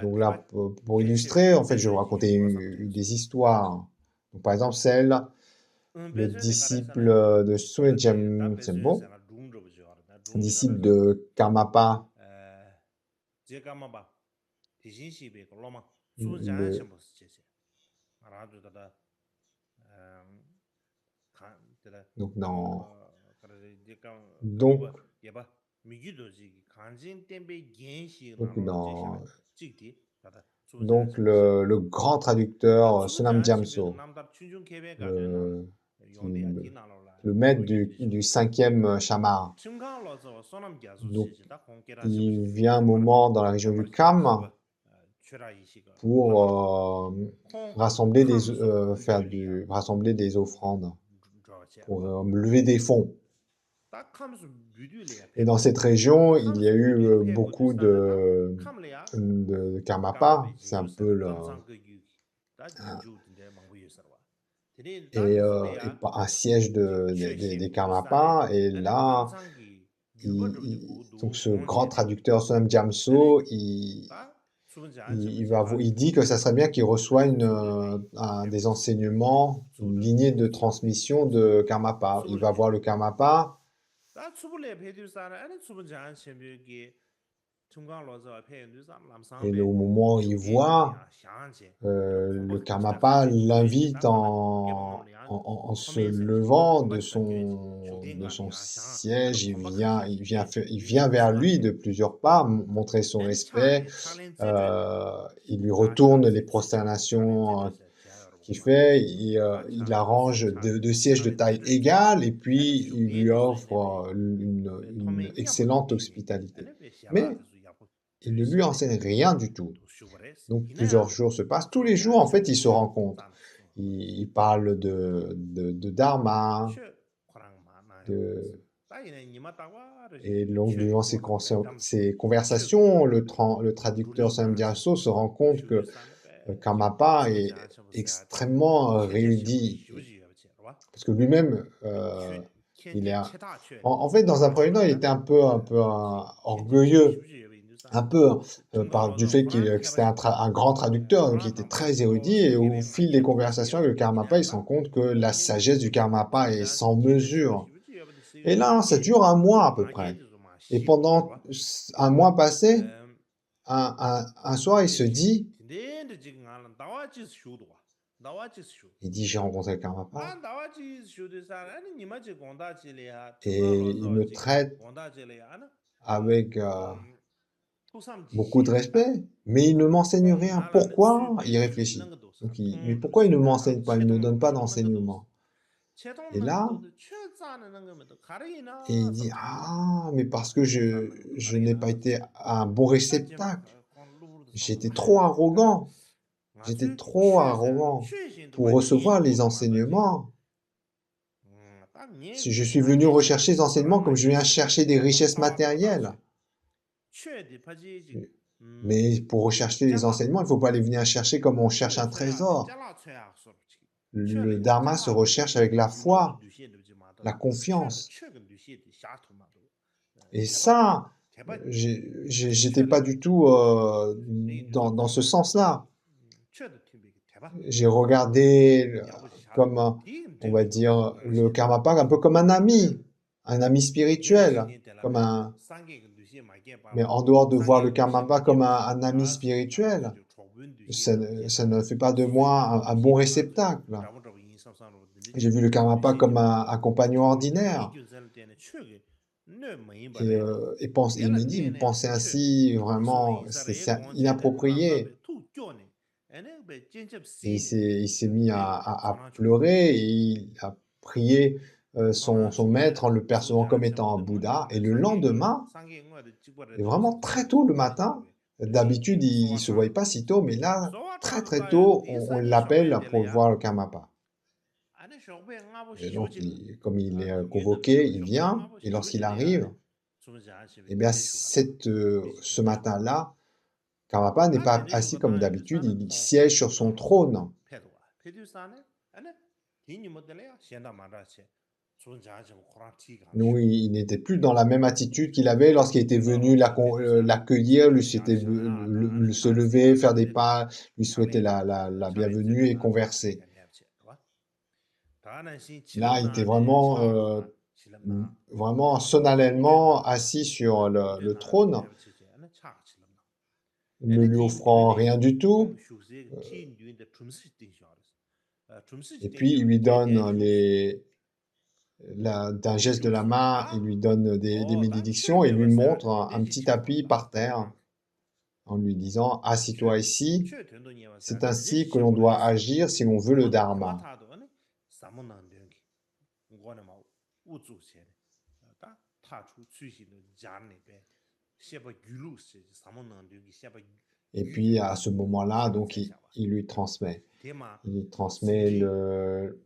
Donc là, pour illustrer, en fait, je vais vous raconter des histoires. Donc, par exemple, le disciple de Suejam Tsembo, disciple de Karmapa, donc le grand traducteur Sonam Gyamso, le maître du 5e Chamar. Donc, il vient un moment dans la région du Kham pour rassembler des offrandes, pour lever des fonds. Et dans cette région, il y a eu beaucoup de Karmapa, c'est un peu un siège des Karmapa, et là, donc ce grand traducteur Sonam Gyamso, il dit que ça serait bien qu'il reçoive des enseignements, une lignée de transmission de Karmapa. Il va voir le Karmapa. Et au moment où il voit, le Karmapa l'invite en se levant de son siège, il vient vers lui de plusieurs pas, montrer son respect, il lui retourne les prosternations qu'il fait, il arrange deux sièges de taille égale, et puis il lui offre une excellente hospitalité. Mais il ne lui enseigne rien du tout. Donc plusieurs jours se passent. Tous les jours, en fait, ils se rencontrent. Ils parlent de Dharma. Et donc, durant ces conversations, le traducteur Sonam Gyamso se rend compte que Karmapa est extrêmement érudit. Parce que lui-même, en fait, dans un premier temps, il était un peu orgueilleux. Un peu du fait que c'était un grand traducteur, donc il était très érudit, et au fil des conversations avec le Karmapa, il se rend compte que la sagesse du Karmapa est sans mesure. Et là, ça dure un mois à peu près. Et pendant un mois passé, un soir, il se dit, il dit, j'ai rencontré le Karmapa et il me traite avec beaucoup de respect, mais il ne m'enseigne rien. Pourquoi? Il réfléchit. Donc mais pourquoi il ne m'enseigne pas? Il ne me donne pas d'enseignement. Et là, et il dit, ah, mais parce que je n'ai pas été un bon réceptacle. J'étais trop arrogant. J'étais trop arrogant pour recevoir les enseignements. Si je suis venu rechercher les enseignements comme je viens chercher des richesses matérielles. Mais pour rechercher les enseignements, il ne faut pas les venir chercher comme on cherche un trésor. Le dharma se recherche avec la foi, la confiance. Et ça, j'étais pas du tout dans ce sens-là. J'ai regardé comme, on va dire, le Karmapa un peu comme un ami spirituel, mais en dehors de voir le Karmapa comme un ami spirituel, ça ne fait pas de moi un bon réceptacle. J'ai vu le Karmapa comme un compagnon ordinaire. Il me dit, penser ainsi, vraiment, c'est inapproprié. Et il s'est mis à pleurer et il a prié son maître en le percevant comme étant un Bouddha. Et le lendemain, et vraiment très tôt le matin, d'habitude il ne se voyait pas si tôt, mais là, très très tôt, on l'appelle pour voir le Karmapa. Et donc, comme il est convoqué, il vient, et lorsqu'il arrive, eh bien, ce matin-là, Karmapa n'est pas assis comme d'habitude, il siège sur son trône. Nous, il n'était plus dans la même attitude qu'il avait lorsqu'il était venu l'accueillir, se lever, faire des pas, lui souhaiter la bienvenue et converser. Là, il était vraiment solennellement assis sur le trône, ne lui offrant rien du tout. Et puis, il lui donne d'un geste de la main, il lui donne des bénédictions et lui montre un petit tapis par terre en lui disant « Assis-toi ici, c'est ainsi que l'on doit agir si l'on veut le dharma. » Et puis, à ce moment-là, donc, il lui transmet. Il lui transmet le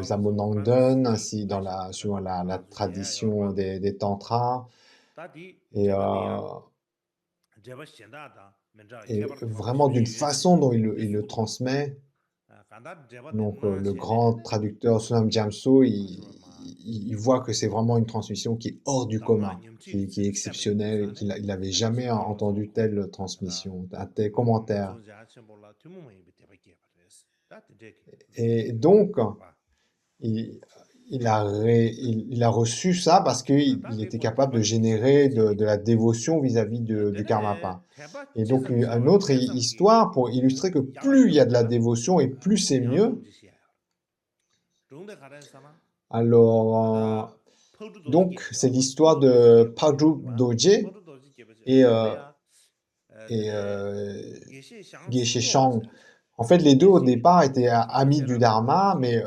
Zamonangden, ainsi sur la tradition des tantras. Et vraiment d'une façon dont il le transmet. Donc, le grand traducteur Sonam Gyamso, il voit que c'est vraiment une transmission qui est hors du commun, qui est exceptionnelle, qu'il n'avait jamais entendu telle transmission, un tel commentaire. Et donc, il a reçu ça parce qu'il était capable de générer de la dévotion vis-à-vis du Karmapa. Et donc, une autre histoire pour illustrer que plus il y a de la dévotion et plus c'est mieux. Alors, donc, c'est l'histoire de Padrup Dorje et Geshe Shang. En fait, les deux au départ étaient amis du Dharma, mais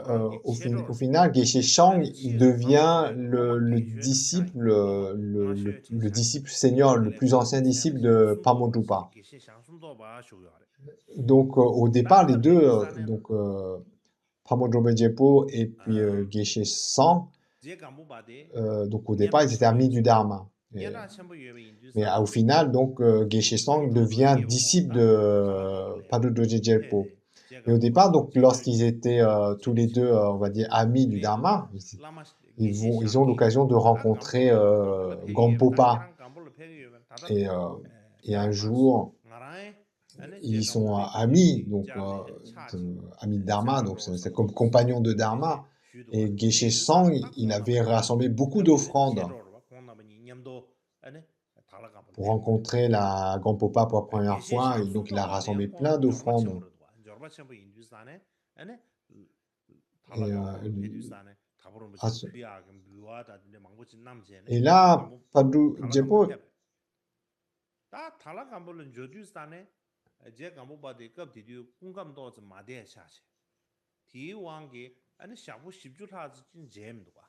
au final, Geshe Shang il devient le disciple senior, le plus ancien disciple de Pamodrupa. Donc, au départ, les deux, Pamodrupa Jepo et puis Geshe Shang, donc au départ, ils étaient amis du Dharma. Mais au final, donc, Geshe Shang devient disciple de Padru Dorje Jelpo. Et au départ, donc, lorsqu'ils étaient tous les deux, on va dire, amis du Dharma, ils ont l'occasion de rencontrer Gampopa. Et un jour, ils sont amis, donc amis de Dharma, donc c'est comme compagnon de Dharma. Et Geshe Shang, il avait rassemblé beaucoup d'offrandes. pour rencontrer la Gampopa pour la première fois. Et donc, il a rassemblé plein d'offrandes. Et, à ce- et là, Padru Djepo,
다 탈락감불은 조듀스탄에 제 감보바데 급디디 공감도 마데샤시 디왕게 아니 샤부 십주라지 진 잼도가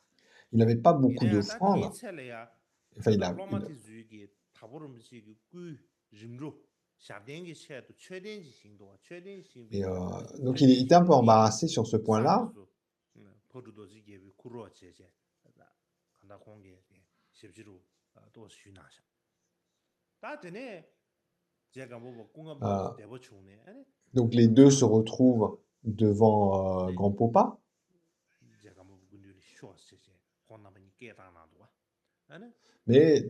il n'avait pas beaucoup
이래야 다
d'offrandes.
디첼이야
Enfin,
다다 로마티 주기 타보름시 그 림로 샤dengi 셰도 최den지 신도와 최den지
et,
신비
donc, il était un peu embarrassé sur ce point-là.
포르도지 게비 쿠로 제제 간다 공게 십지로 또 쉬나샤 다 되네 제가 뭐 공감도 대보 중네 아니
Donc, les deux se retrouvent devant Grand-Popa.
제가 뭐 군들이 쇼스제 혼나면 깨다나도 아니
Mais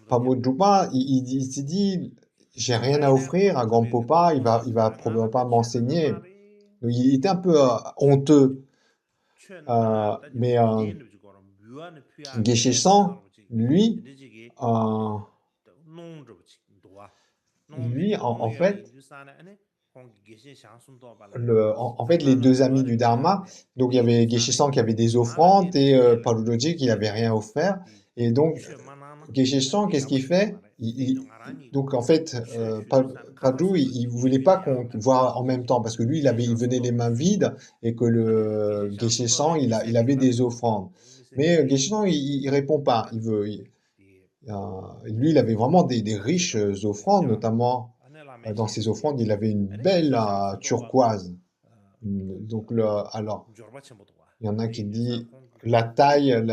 Pamodjupa, il s'est dit, j'ai rien à offrir à Grand-Popa, il va probablement pas m'enseigner. Donc, il était un peu honteux. Mais Geshe-san, lui, en fait, en fait, les deux amis du Dharma, donc il y avait Geshe-san qui avait des offrandes et Paludoji qui n'avait rien offert. Et donc, Geshe-san, qu'est-ce qu'il fait? Donc, en fait, Padru, il voulait pas qu'on voit en même temps parce que lui, il venait les mains vides et que le Geshe-san, il avait des offrandes. Mais Geshe-san, il répond pas. Lui, il avait vraiment des riches offrandes, notamment dans ses offrandes, il avait une belle turquoise. Donc, alors, il y en a qui dit la taille,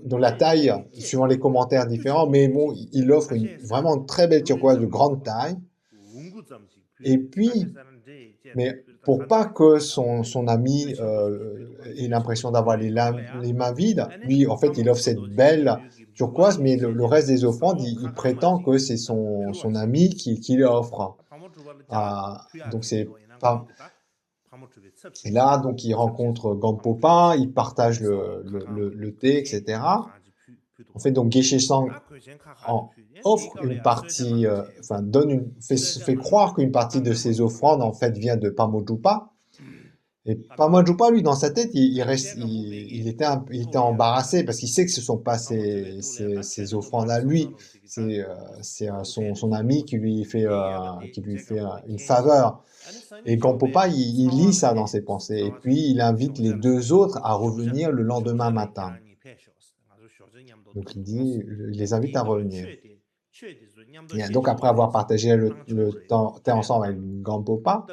dans la taille, suivant les commentaires différents, mais bon, il offre vraiment une très belle turquoise de grande taille. Et puis, mais pour pas que son ami ait l'impression d'avoir les mains vides, lui, en fait, il offre cette belle turquoise, mais le reste des offrandes, il prétend que c'est son ami qui l'offre. Donc, c'est pas... Et là, donc, il rencontre Gampopa, il partage le thé, etc. En fait, donc, Geshe-san offre une partie, enfin, fait croire qu'une partie de ses offrandes, en fait, vient de Pamodjupa. Et Pamodjupa, lui, dans sa tête, il était embarrassé parce qu'il sait que ce ne sont pas ses offrandes à lui. C'est son ami qui lui fait une faveur. Et Gampopa, il lit ça dans ses pensées. Et puis, il invite les deux autres à revenir le lendemain matin. Donc, il les invite à revenir. Et donc, après avoir partagé le temps ensemble avec Gampopa,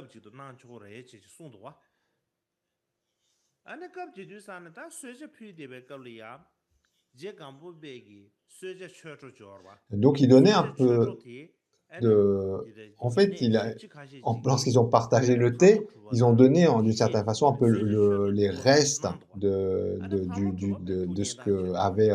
donc il donnait un peu en fait, lorsqu'ils ont partagé le thé, ils ont donné d'une certaine façon un peu les restes de ce que avait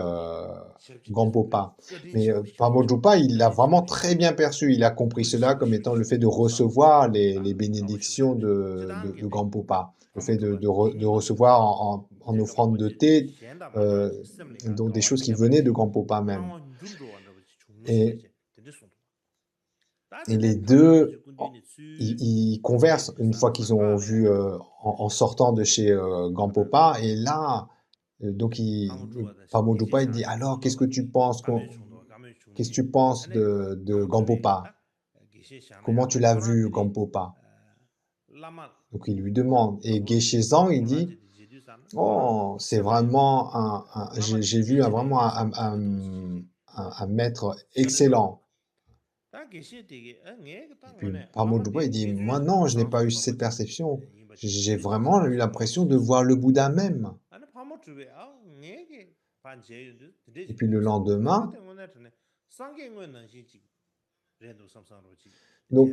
Gampopa. Mais Pamodjupa, il l'a vraiment très bien perçu. Il a compris cela comme étant le fait de recevoir les bénédictions de Gampopa. Le fait de recevoir en offrande de thé donc des choses qui venaient de Gampopa même. Et les deux, ils conversent une fois qu'ils ont vu en sortant de chez Gampopa. Et là, donc, Pamodjupa, il dit, alors, qu'est-ce que tu penses de Gampopa? Comment tu l'as vu, Gampopa? Donc, il lui demande. Et Geshe-san, il dit, oh, c'est vraiment j'ai vu vraiment un maître excellent. Et puis Pamodjupa, il dit, moi non, je n'ai pas eu cette perception. J'ai vraiment eu l'impression de voir le Bouddha même. Et puis le lendemain, donc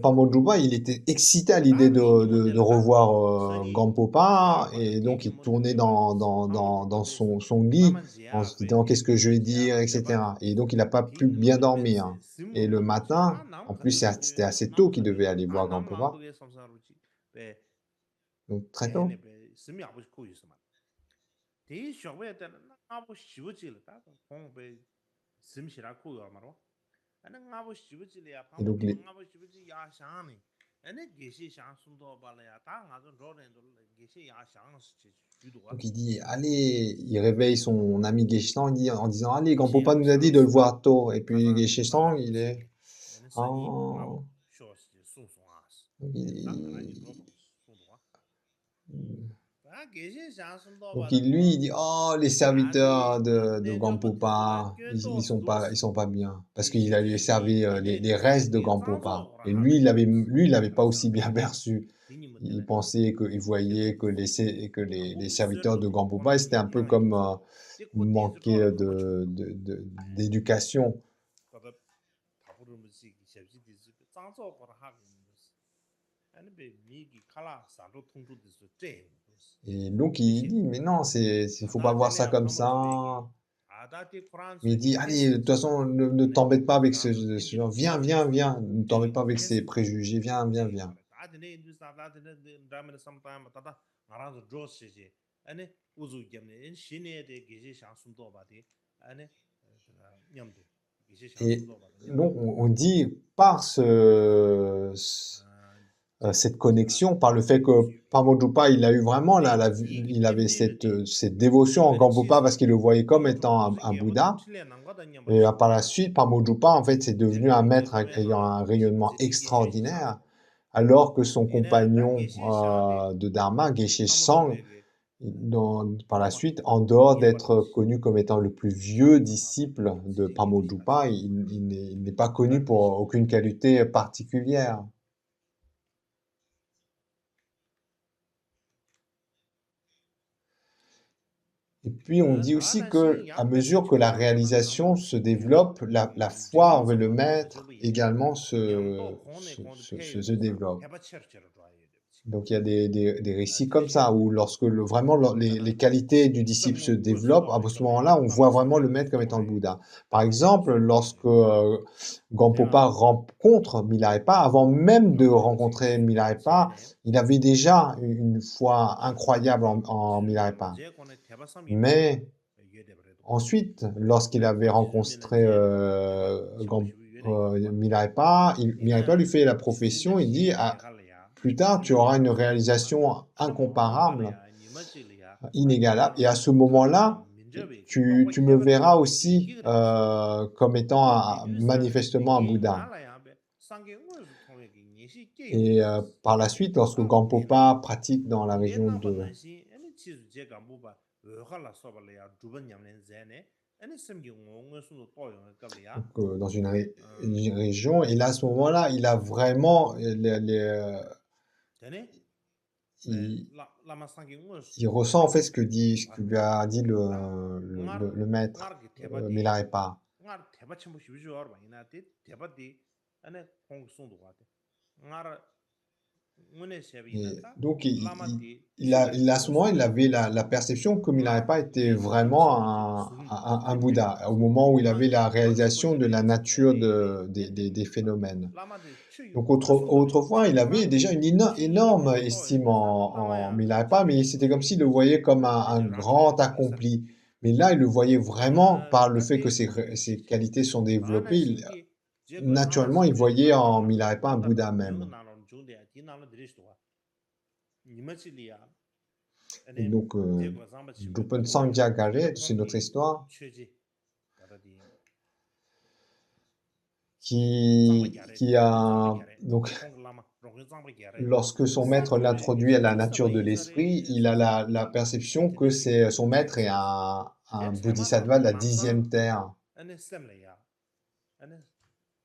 Pamodjupa, il était excité à l'idée de revoir Gampopa, et donc il tournait dans son lit en se disant qu'est-ce que je vais dire, etc. Et donc il n'a pas pu bien dormir. Et le matin, en plus c'était assez tôt qu'il devait aller voir Gampopa, donc très tôt.
대이 쇼베 때는 나고 쉬우질 다 공배 심시라고 말어 아는 나고 쉬우질이야
Et
방법
donc,
나고 쉬우질 야샹이 아니 게시 샹순도 발야 다 나도 로렌도 게시 야샹 주도가
donc il dit, allez, il réveille son ami Guéchan en disant, allez,
게시
grand-papa nous a dit
야샹
de le voir tôt. Et puis
가자
Guéchan, il est,
나라도지 아니 산이 나고
en-
쇼스 송송아스
donc
다 가라지
il,
로도 송도가 다 게시 샹순도
donc lui,
발고
il dit, oh, les serviteurs
아니
de
내가 버티지라
grand-papa,
꿰도
ils sont pas bien. Parce qu'il a lui servi
게시시
les restes de
디네디
grand-papa.
장소라
Et
하고
lui, il l'avait pas aussi
가서
bien perçu.
디니
Il
못되네
pensait que, il voyait que
게도
les
아무
serviteurs de
쇠도
grand-papa,
코나기
c'était un peu
양양이
comme
디코티즈
manquer
로라 바보죠
d'éducation.
가다 다부르무시 셰브지디즈 장소라 하고 아니 베 미기 칼라 산도 통주디스 제
Et donc, il
게시
dit, mais non, faut pas voir ça
아다테네
comme
프로모츠데기
ça.
아다티
Mais il dit,
프랑스기
allez, de toute
펜스지
façon, ne
아니
t'embête pas avec
그랑도
ce
텐디로
genre. Viens, viens,
슈어티스
viens. Ne t'embête
데기
pas avec ces
펜스지
préjugés. Viens, viens,
제
viens.
말에 다드네 인두사 다드네 드라마는 삼타임 다다 나라도 조시지 아니 우주 겸네 신에데 계시 샹순도 바디 아니 냠데 계시
Et
샹순도 바디
donc,
냠데
on dit par cette connexion, par le fait que Pamodoupa, il a eu vraiment il avait cette dévotion en
아니
Gampopa parce
치즈
qu'il le voyait comme
방어주고
étant
도지
un
개보도
Bouddha.
틀려 난가다 냠바
Et par la
시도가
suite, Pamodoupa, en fait, c'est devenu un
제가
maître ayant
개보메나
un
도지
rayonnement
계시
extraordinaire,
샹도
alors que son
얘네 다
compagnon
계시 샹데
de Dharma, Geshe Sang,
파모도베게
par la
라마
suite, en dehors d'être
냠바도스
connu comme étant le plus vieux
라마
disciple de
지지게데
Pamodoupa,
샹데
il n'est pas connu
다
pour
계시
aucune qualité particulière. Et puis on dit aussi que
다나시
à
양
mesure que la
베베치고 나나
réalisation se développe, la foi envers le
드림스가
maître
저비
également
냥도 콘네 콘도
se
페이브사
développe.
헤바처처럼 좋아해요.
Donc il y a des récits comme
드시
ça, où lorsque vraiment les
다다
qualités du disciple se
섬용
développent,
우스도
à ce moment-là,
발걸이야.
on voit
라마
vraiment le
섬용
maître comme étant le
우스도
Bouddha. Par exemple,
우스도
lorsque Gampopa
제가
rencontre Milarepa, avant même de
라마르지
rencontrer Milarepa,
제네
il avait déjà une foi incroyable en Milarepa.
제고네 대바섬이 되게
Mais
얘기돼 버려도
ensuite, lorsqu'il avait
지르면은
rencontré
제고네 대바디 치부치부 유래가 봐.
Milarepa, Milarepa lui
얘는
fait la profession, il dit,
신들시
ah,
개갈래야.
plus tard, tu auras une
신들시
réalisation
좀
incomparable,
발이야. 니마질이야.
inégalable. Et à ce
가다다
moment-là,
민접이
tu me verras aussi comme étant manifestement un Bouddha. Et par la suite, lorsque Gampopa pratique dans la région de, dans une région, et là, à ce moment-là, il a vraiment, il, il ressent en fait ce que lui a dit le maître Milarepa. Et donc, à ce moment, il avait la perception que Milarepa était vraiment un Bouddha, au moment où il avait la réalisation de la nature des phénomènes. Donc, autrefois, il avait déjà une énorme estime en Milarepa, mais c'était comme s'il le voyait comme un grand accompli. Mais là, il le voyait vraiment par le fait que ses qualités sont développées. Naturellement, il voyait en Milarepa un Bouddha même. Et donc, Drupal Sangya Gare, c'est notre histoire, qui a donc lorsque son maître l'introduit à la nature de l'esprit, il a la perception que son maître est un bodhisattva de la 10e terre.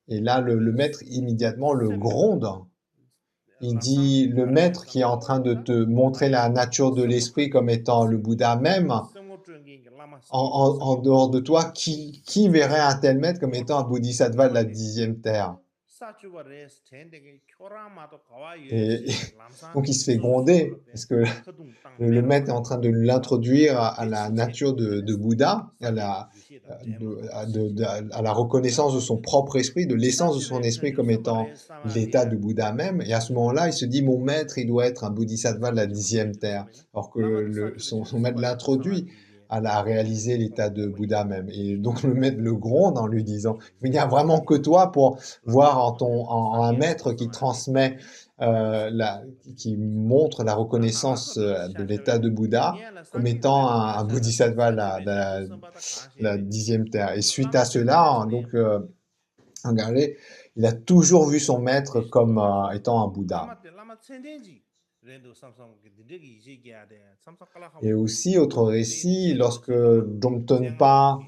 Et là, le maître immédiatement le gronde. Il dit, le maître qui est en train de te montrer la nature de l'esprit comme étant le Bouddha même, en dehors de toi, qui verrait un tel maître comme étant un bodhisattva de la 10e terre? Et donc il se fait gronder, parce que le maître est en train de l'introduire à la nature de Bouddha, à la reconnaissance de son propre esprit, de l'essence de son esprit comme étant l'état du Bouddha même. Et à ce moment-là, il se dit, mon maître, il doit être un bodhisattva de la 10e terre. Alors que son maître l'introduit à réaliser l'état de Bouddha même. Et donc le maître le gronde en lui disant, il n'y a vraiment que toi pour voir en un maître qui transmet, qui montre la reconnaissance de l'état de Bouddha comme étant un bodhisattva, la 10e terre. Et suite à cela, donc, regardez, il a toujours vu son maître comme étant un Bouddha. Et aussi, autre récit, lorsque Dromtonpa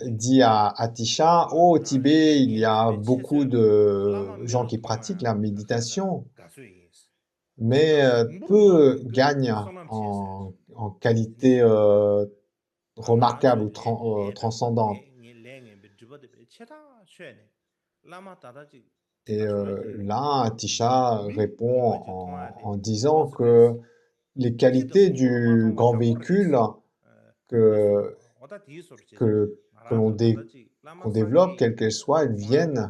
dit à Atisha, au Tibet, il y a beaucoup de gens qui pratiquent la méditation, mais peu gagnent en qualité remarquable ou transcendante. Et là, Atisha répond en disant que les qualités du grand véhicule que, que, que l'on qu'on développe, quelles qu'elles soient, elles viennent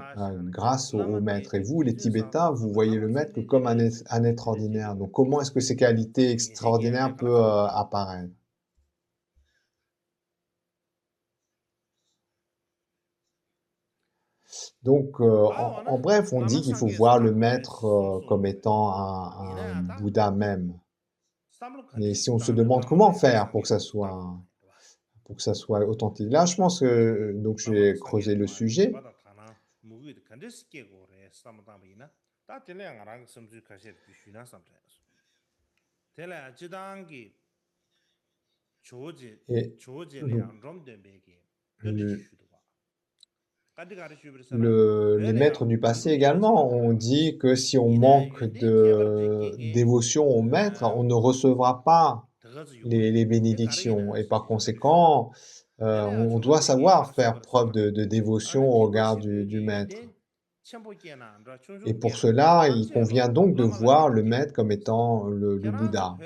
grâce au maître. Et vous, les Tibétains, vous voyez le maître que comme un être ordinaire. Donc comment est-ce que ces qualités extraordinaires peuvent apparaître? Donc, en bref, on dit qu'il faut voir le maître comme étant un Bouddha même. Mais si on se demande comment faire pour que ça soit authentique, là, je pense que donc je vais creuser le sujet. Et les maîtres du passé également ont dit que si on manque de dévotion au maître, on ne recevra pas les bénédictions. Et par conséquent, on doit savoir faire preuve de dévotion au regard du maître. Et pour cela, il convient donc de voir le maître comme étant le Bouddha.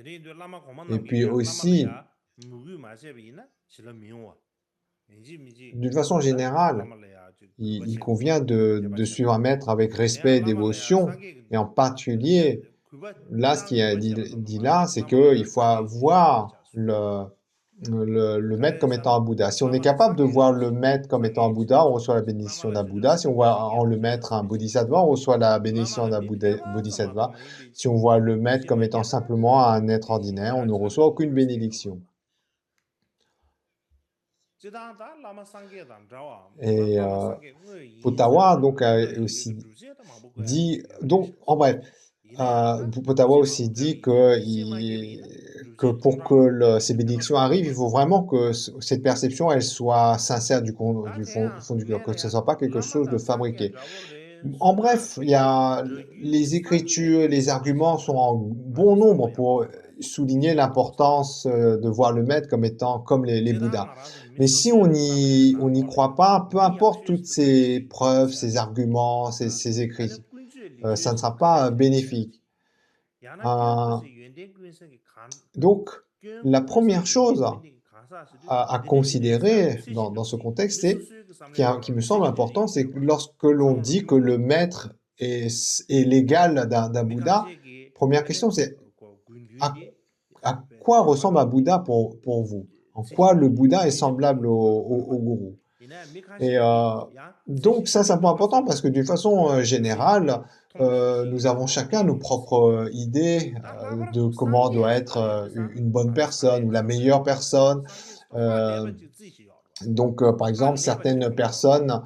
Et puis aussi, d'une façon générale, il convient de suivre un maître avec respect et dévotion, et en particulier, là, ce qui est dit là, c'est qu'il faut voir le maître comme étant un Bouddha. Si on est capable de voir le maître comme étant un Bouddha, on reçoit la bénédiction d'un Bouddha. Si on voit en le maître un Bodhisattva, on reçoit la bénédiction d'un Bodhisattva. Si on voit le maître comme étant simplement un être ordinaire, on ne reçoit aucune bénédiction. Et Potawa donc a aussi dit, donc en bref, Potawa aussi dit que pour que ces bénédictions arrivent, il faut vraiment que cette perception elle soit sincère du fond du cœur, que ce ne soit pas quelque chose de fabriqué. En bref, il y a les écritures, les arguments sont en bon nombre pour souligner l'importance de voir le maître comme étant comme les Bouddhas. Mais si on n'y croit pas, peu importe toutes ces preuves, ces arguments, ces écrits, ça ne sera pas bénéfique. Donc, la première chose à considérer dans ce contexte, qui me semble important, c'est que lorsque l'on dit que le maître est l'égal d'un Bouddha, première question c'est à quoi ressemble un Bouddha pour vous? En quoi le Bouddha est semblable au gourou? Et donc ça c'est un point important parce que d'une façon générale, nous avons chacun nos propres idées de comment doit être une bonne personne ou la meilleure personne. Donc par exemple, certaines personnes,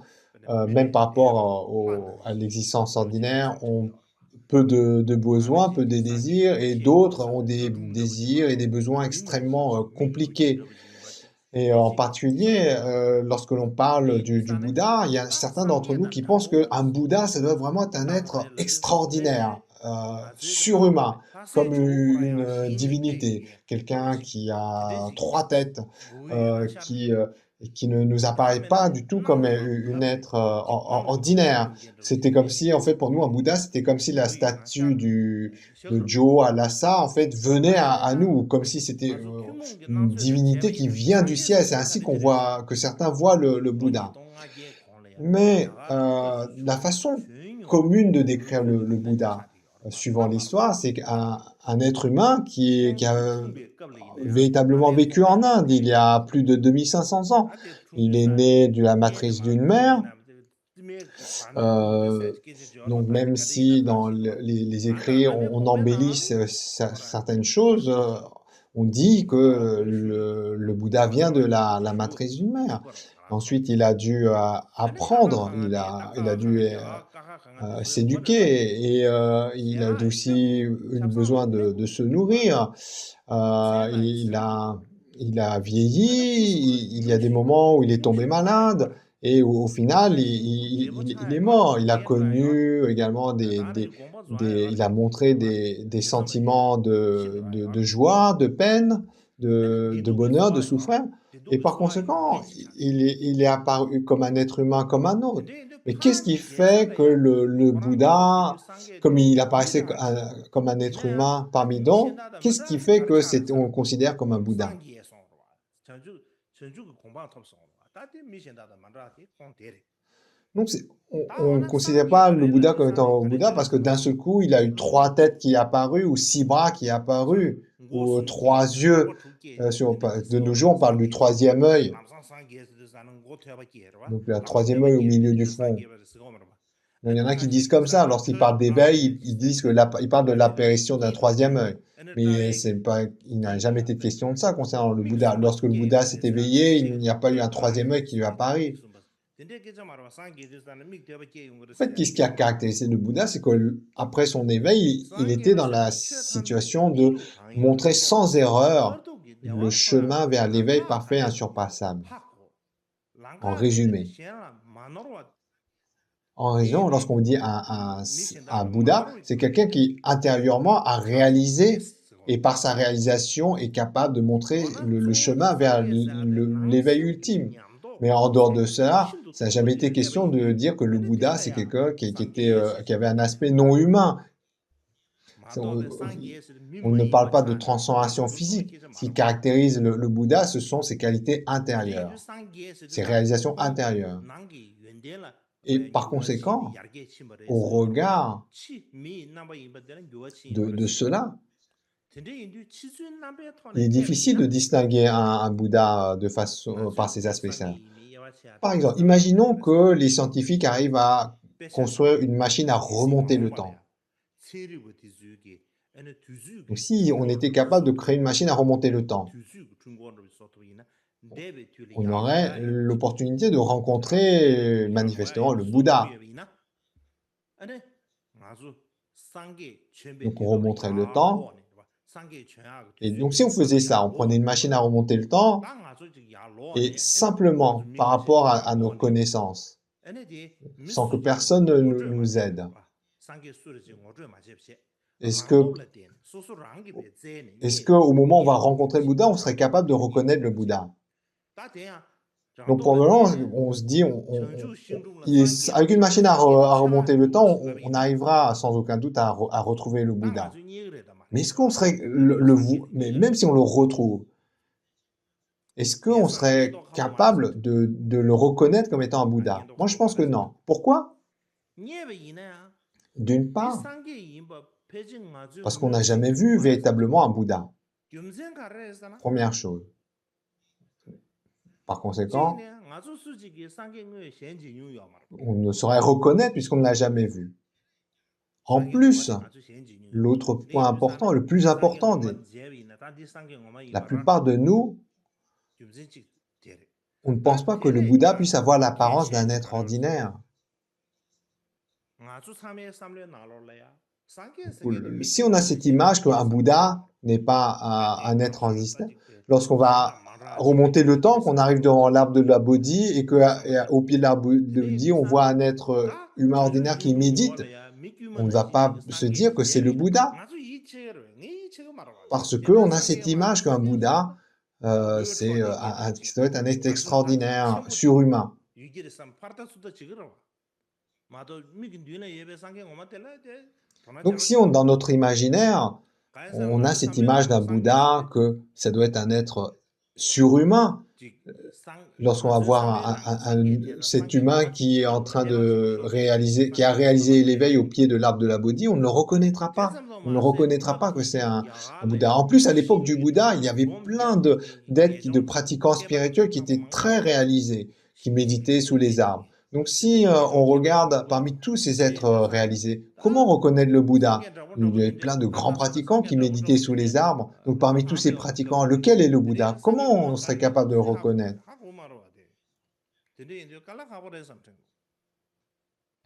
même par rapport à l'existence ordinaire, ont peu de besoins, peu de désirs, et d'autres ont des désirs et des besoins extrêmement compliqués. Et en particulier, lorsque l'on parle du Bouddha, il y a certains d'entre nous qui pensent qu'un Bouddha, ça doit vraiment être un être extraordinaire, surhumain, comme une divinité, quelqu'un qui a 3 têtes, qui ne nous apparaît pas du tout comme un être ordinaire. C'était comme si, en fait, pour nous, un Bouddha, c'était comme si la statue de Joe à Lhasa, en fait, venait à nous, comme si c'était une divinité qui vient du ciel. C'est ainsi que certains voient le Bouddha. Mais la façon commune de décrire le Bouddha, suivant l'histoire, c'est un être humain qui a véritablement vécu en Inde il y a plus de 2500 ans. Il est né de la matrice d'une mère. Donc même si dans les écrits on embellit certaines choses, on dit que le Bouddha vient de la matrice d'une mère. Ensuite, il a dû apprendre, il a dû s'éduquer et il a aussi eu besoin de se nourrir. Il a vieilli, il y a des moments où il est tombé malade et au final, il est mort. Il a connu également il a montré des sentiments de joie, de peine, de bonheur, de souffrance. Et par conséquent, il est apparu comme un être humain comme un autre. Mais qu'est-ce qui fait que le Bouddha, comme il apparaissait comme un être humain parmi d'autres, qu'est-ce qui fait que on le considère comme un Bouddha? Donc on ne considère pas le Bouddha comme étant un Bouddha parce que d'un seul coup, il a eu 3 têtes qui sont apparues ou 6 bras qui sont apparus ou 3 yeux. De nos jours, on parle du 3e œil. Donc le 3e œil au milieu du front. Donc, il y en a qui disent comme ça, lorsqu'ils parlent d'éveil, ils disent ils parlent de l'apparition d'un 3e œil. Mais il n'a jamais été de question de ça concernant le Bouddha. Lorsque le Bouddha s'est éveillé, il n'y a pas eu un 3e œil qui lui est apparu. En fait, qu'est-ce qui a caractérisé le Bouddha, c'est qu'après son éveil, il était dans la situation de montrer sans erreur le chemin vers l'éveil parfait et insurpassable. En résumé. En raison, lorsqu'on dit un Bouddha, c'est quelqu'un qui intérieurement a réalisé et par sa réalisation est capable de montrer le chemin vers l'éveil ultime. Mais en dehors de cela, ça n'a jamais été question de dire que le Bouddha, c'est quelqu'un qui avait un aspect non humain. On ne parle pas de transformation physique. Ce qui caractérise le Bouddha, ce sont ses qualités intérieures, ses réalisations intérieures. Et par conséquent, au regard de cela, il est difficile de distinguer un Bouddha par ses aspects. Par exemple, imaginons que les scientifiques arrivent à construire une machine à remonter le temps. Donc, si on était capable de créer une machine à remonter le temps, on aurait l'opportunité de rencontrer manifestement le Bouddha. Donc on remonterait le temps. Et donc si on faisait ça, on prenait une machine à remonter le temps et simplement par rapport à nos connaissances, sans que personne ne nous aide. Est-ce qu'au moment où on va rencontrer le Bouddha, on serait capable de reconnaître le Bouddha? Donc probablement, on se dit, avec une machine à remonter le temps, on arrivera sans aucun doute à retrouver le Bouddha. Mais est-ce qu'on serait mais même si on le retrouve, est-ce qu'on serait capable de le reconnaître comme étant un Bouddha? Moi, je pense que non. Pourquoi? D'une part, parce qu'on n'a jamais vu véritablement un Bouddha. Première chose. Par conséquent, on ne saurait reconnaître puisqu'on ne l'a jamais vu. En plus, l'autre point important, le plus important, la plupart de nous, on ne pense pas que le Bouddha puisse avoir l'apparence d'un être ordinaire. Si on a cette image qu'un Bouddha n'est pas un être ordinaire, lorsqu'on va remonter le temps, qu'on arrive devant l'arbre de la Bodhi et qu'au pied de l'arbre de la Bodhi, on voit un être humain ordinaire qui médite, on ne va pas se dire que c'est le Bouddha. Parce qu'on a cette image qu'un Bouddha, ça doit être un être extraordinaire, surhumain. Donc si dans notre imaginaire, on a cette image d'un Bouddha, que ça doit être un être surhumain lorsqu'on va
상
voir
상계나
cet
상계나
humain
봐.
qui est en train de réaliser, qui a
상계나
réalisé
상계나
l'éveil au pied de l'arbre de la Bodhi, on ne le reconnaîtra pas.
대삼도
On ne
마세
reconnaîtra pas que c'est
부처티
un Bouddha.
야가래
En plus, à l'époque du
신이
Bouddha, il y
되는
avait
봄
plein
양반이
d'êtres, de
개종
pratiquants spirituels qui
깨달았다고
étaient très
말하고
réalisés, qui
신이
méditaient sous les arbres.
신이
Donc,
근데
si on
개종
regarde
깨달았다고
parmi tous ces êtres
제가 사실
réalisés, comment
다
reconnaître le Bouddha?
상계 잡고
Il y avait
잡고
plein de grands
간다 간다
pratiquants
상계
qui
잡고
méditaient
잡고
sous les arbres. Donc,
나만
parmi tous
안
ces
배워
pratiquants,
배워
lequel est le
근데
Bouddha?
상계
Comment on
보면
serait
상계
capable de le
하고
reconnaître?
하고 말어 돼 근데 이제 깔라 가버려서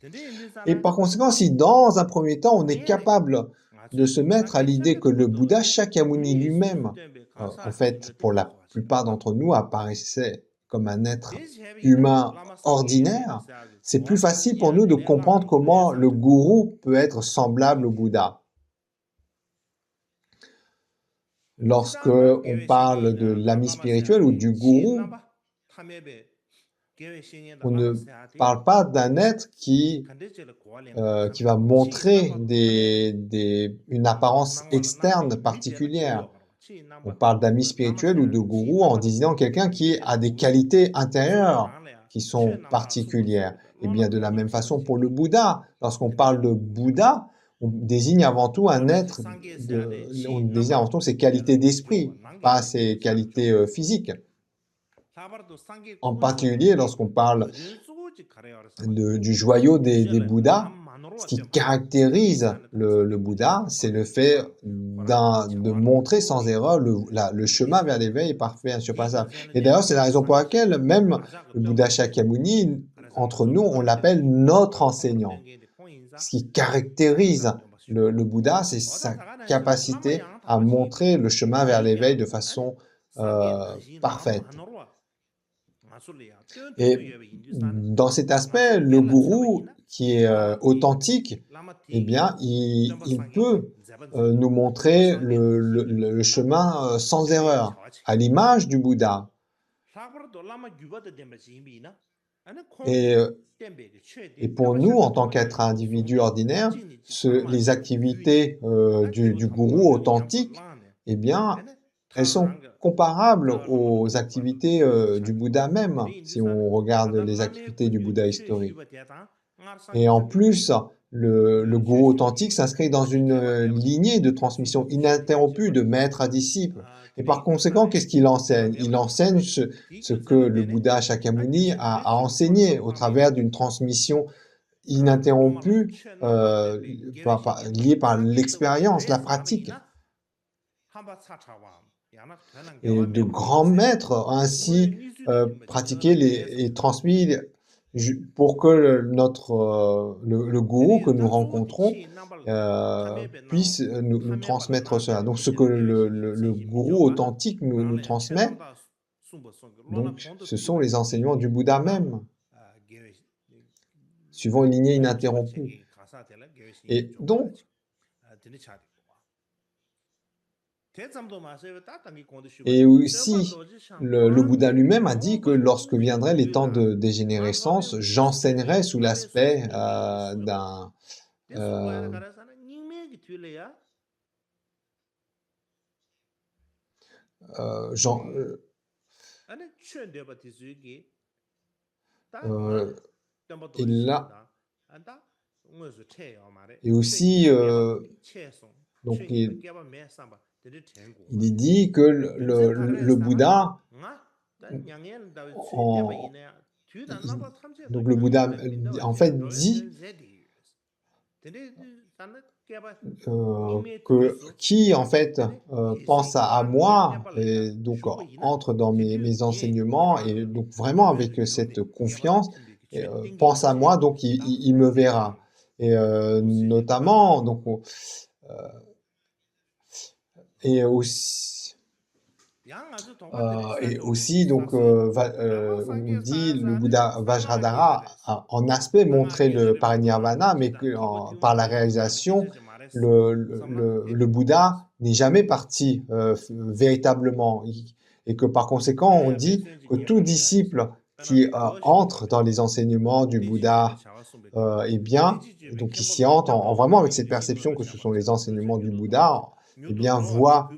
근데 이제
Et
사람
par conséquent, si dans un premier temps, on est
아니야래
capable de
아주
se mettre à
상계
l'idée
처음에
que le
그것도
Bouddha Shakyamuni
우리
lui-même,
스스로 때문에
en
가사
fait,
이거
pour
때문에
la
가지
plupart d'entre nous, apparaissait comme un être
대세비나
humain
라마 상계에
ordinaire,
대해서
c'est plus facile pour nous de
원하는
comprendre
라마
comment le
대해서
gourou peut être semblable au Bouddha. Lorsque
지단다
on parle de
계획신이나
l'ami
라마
spirituel ou
세아디
du gourou,
신나바 탐에베 계획신이나
on
라마
ne
세아디
parle pas d'un être
간데젤 고알랭
qui va
가삼베
montrer
신나바 탐에베
une apparence
낭만은
externe
나베 미제가
particulière.
주요 그러고
On
신나바
parle d'ami
라마
spirituel ou de
세아디
gourou en
신나바
disant quelqu'un qui a des
고미
qualités intérieures
소나래야
qui sont
최나마
particulières.
숨버서
Et
로나
bien de la
고나
même façon pour
칠지
le Bouddha. Lorsqu'on parle
근데
de Bouddha, on désigne avant tout un
원하지
être,
상계세아디
on désigne avant
신나바
tout ses
미제라
qualités
주요가
d'esprit, pas
난게네
ses
상
qualités
좋고
physiques.
사바르도 상계
En
구분
particulier
속에
lorsqu'on parle
어딘 소지 가려야 삼아
du joyau des
미제라
Bouddhas, ce
남만으로
qui
땜바
caractérise
인산에
le
상계
Bouddha,
구제서
c'est le
거기
fait
땜바 거라
de
자와라
montrer sans
구미
erreur le chemin vers l'éveil parfait, insurpassable.
이근세는
Et d'ailleurs,
제
c'est la raison pour
상계시
laquelle même
가자고
le Bouddha
땜바
Shakyamuni,
그래서
entre
무슨
nous, on
콩으로
l'appelle
땜게
notre
콩으로
enseignant.
땜게 콩인사
Ce qui
콩인사
caractérise
땜바 쉬워
le Bouddha, c'est
어다
sa
다가나 라마
capacité
양
à
다바시
montrer le chemin vers l'éveil
이게
de
아니
façon
상계 다시
parfaite.
남만으로 마술이야
Et
뜬뜨도 예배 인지산에
dans cet aspect,
마술
le
깰라
gourou
차바이나
qui est
라디
authentique, eh
라마티
bien,
땜바
il
상계
peut
자반지
nous
땜바
montrer
상계 다시
le chemin sans
데베
erreur,
자와치
à l'image du Bouddha.
사버도 라마 규바도 땜바 지미나 아니 콩
Et,
땜베
et
최대
pour
뼈바
nous, en
샤베
tant
콩게
qu'être individu
송게
ordinaire,
찐이 지상마
les
유니
activités
아티브
du
탐마
gourou
배우 양파
authentique,
라네
eh bien,
아니
elles sont
탕랑가
comparables
라라마도
aux
고바
activités du
샤베
Bouddha même,
근데
si
인지산에
on regarde les
아달라네
activités du
군주
Bouddha
최
historique.
슈바 대다 알
Et
상계
en
상계
plus, le
최
gourou
슈바
authentique
슈바
s'inscrit dans
군주
une
개바 대바
lignée de transmission
최대
ininterrompue de
제바
maître à disciple. Et par
근데
conséquent,
인지산에
qu'est-ce qu'il
개바
enseigne? Il
대바
enseigne ce que
디근세는
le
되네
Bouddha
아니
Shakyamuni a
대체 고발
enseigné au travers
삼방이야
d'une transmission
그럼 로마로
ininterrompue
최나바 데베
liée
계획신이나
par
상계도
l'expérience, la
그래서
pratique.
아베이나 한바 차차와 야나 되는
Et
개와
de
멤버
grands
마세
maîtres ont
우리
ainsi
니스도 좀
pratiqué
저는 대해서
et transmis pour que le gourou que
되니
nous
단소디
rencontrons
치 남발 탐에베 나오
puisse nous
탐에바
transmettre cela.
나베
Donc ce que
미제라 계획신이
le
세지
gourou
미죠가
authentique nous
나는
transmet,
최남다 숨버 속에 로나
donc
콘도
ce sont les
뒤바
enseignements du Bouddha
아
même,
계획
suivant une lignée
아니 주바
ininterrompue.
책이 가사 될라 계획신이
Et
좀
donc,
가지 되니 차리 대zam도 마세요 따땅이 콘도 슈바
et
떼바
aussi,
도지 샹
le
로나
Bouddha lui-même a dit que
오바
lorsque
우미
viendraient les temps
유라
de dégénérescence,
마토베
j'enseignerai
미스테베
sous
마베
l'aspect
소스테베 수요바
d'un
대수가야 가라사나 닝메기 튀래야
genre,
아니 최대바 디수기 따 땜바
et
도지
là,
샹다 안다 응어서 최요 말에
et aussi,
최송
donc
최이 깨바 메삼바 데리 탱고
il est dit que le Bouddha,
nga dan nyangyen da
en,
최대바 이네 뒤다 나바 탐제
donc le Bouddha en fait dit
데리 산나 깨바
qui en fait
데리
pense à
계시가
moi
깨발래야
et donc
슈거 이나
entre dans mes
뒤
enseignements et donc vraiment avec cette confiance
깨바
pense à moi, donc il me verra. Et notamment, donc, et aussi, donc, on dit le Bouddha Vajradhara a en aspect montré le parinirvana, mais que par la réalisation, le Bouddha n'est jamais parti véritablement. Et que par conséquent, on dit que tout disciple qui entre dans les enseignements du Bouddha eh bien, donc qui s'y entre vraiment avec cette perception que ce sont les enseignements du Bouddha, eh bien, voit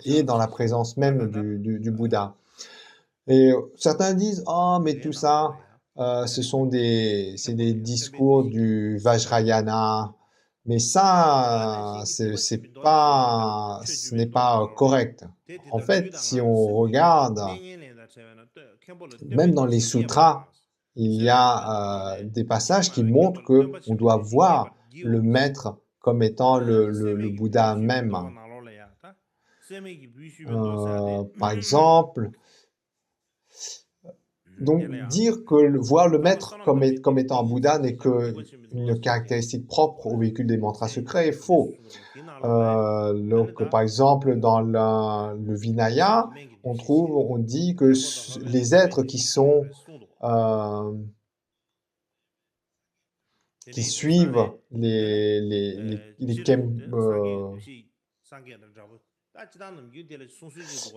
est dans la présence même du Bouddha. Et certains disent, oh, mais tout ça, c'est des discours du Vajrayana. Mais ça, ce n'est pas correct. En fait, si on regarde, même dans les sutras, il y a des passages qui montrent que on doit voir le maître comme étant le Bouddha même. Par exemple, donc dire que voir le maître comme étant un Bouddha n'est qu'une caractéristique propre au véhicule des mantras secrets est faux. Donc, par exemple, dans le Vinaya, on dit que les êtres qui suivent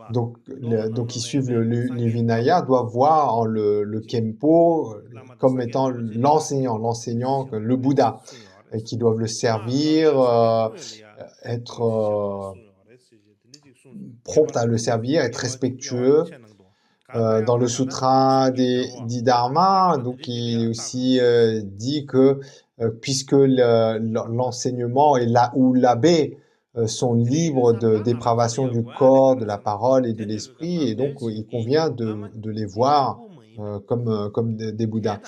donc qui suivent le Vinaya doivent voir en le Kempo comme étant l'enseignant, le Bouddha, et qui doivent le servir, être prompt à le servir, être respectueux. Dans le sutra des Dharma, donc il est aussi dit que puisque l'enseignement ou l'abbé sont libres de dépravation du corps, de la parole et de l'esprit, et donc il convient de les voir comme des Bouddhas.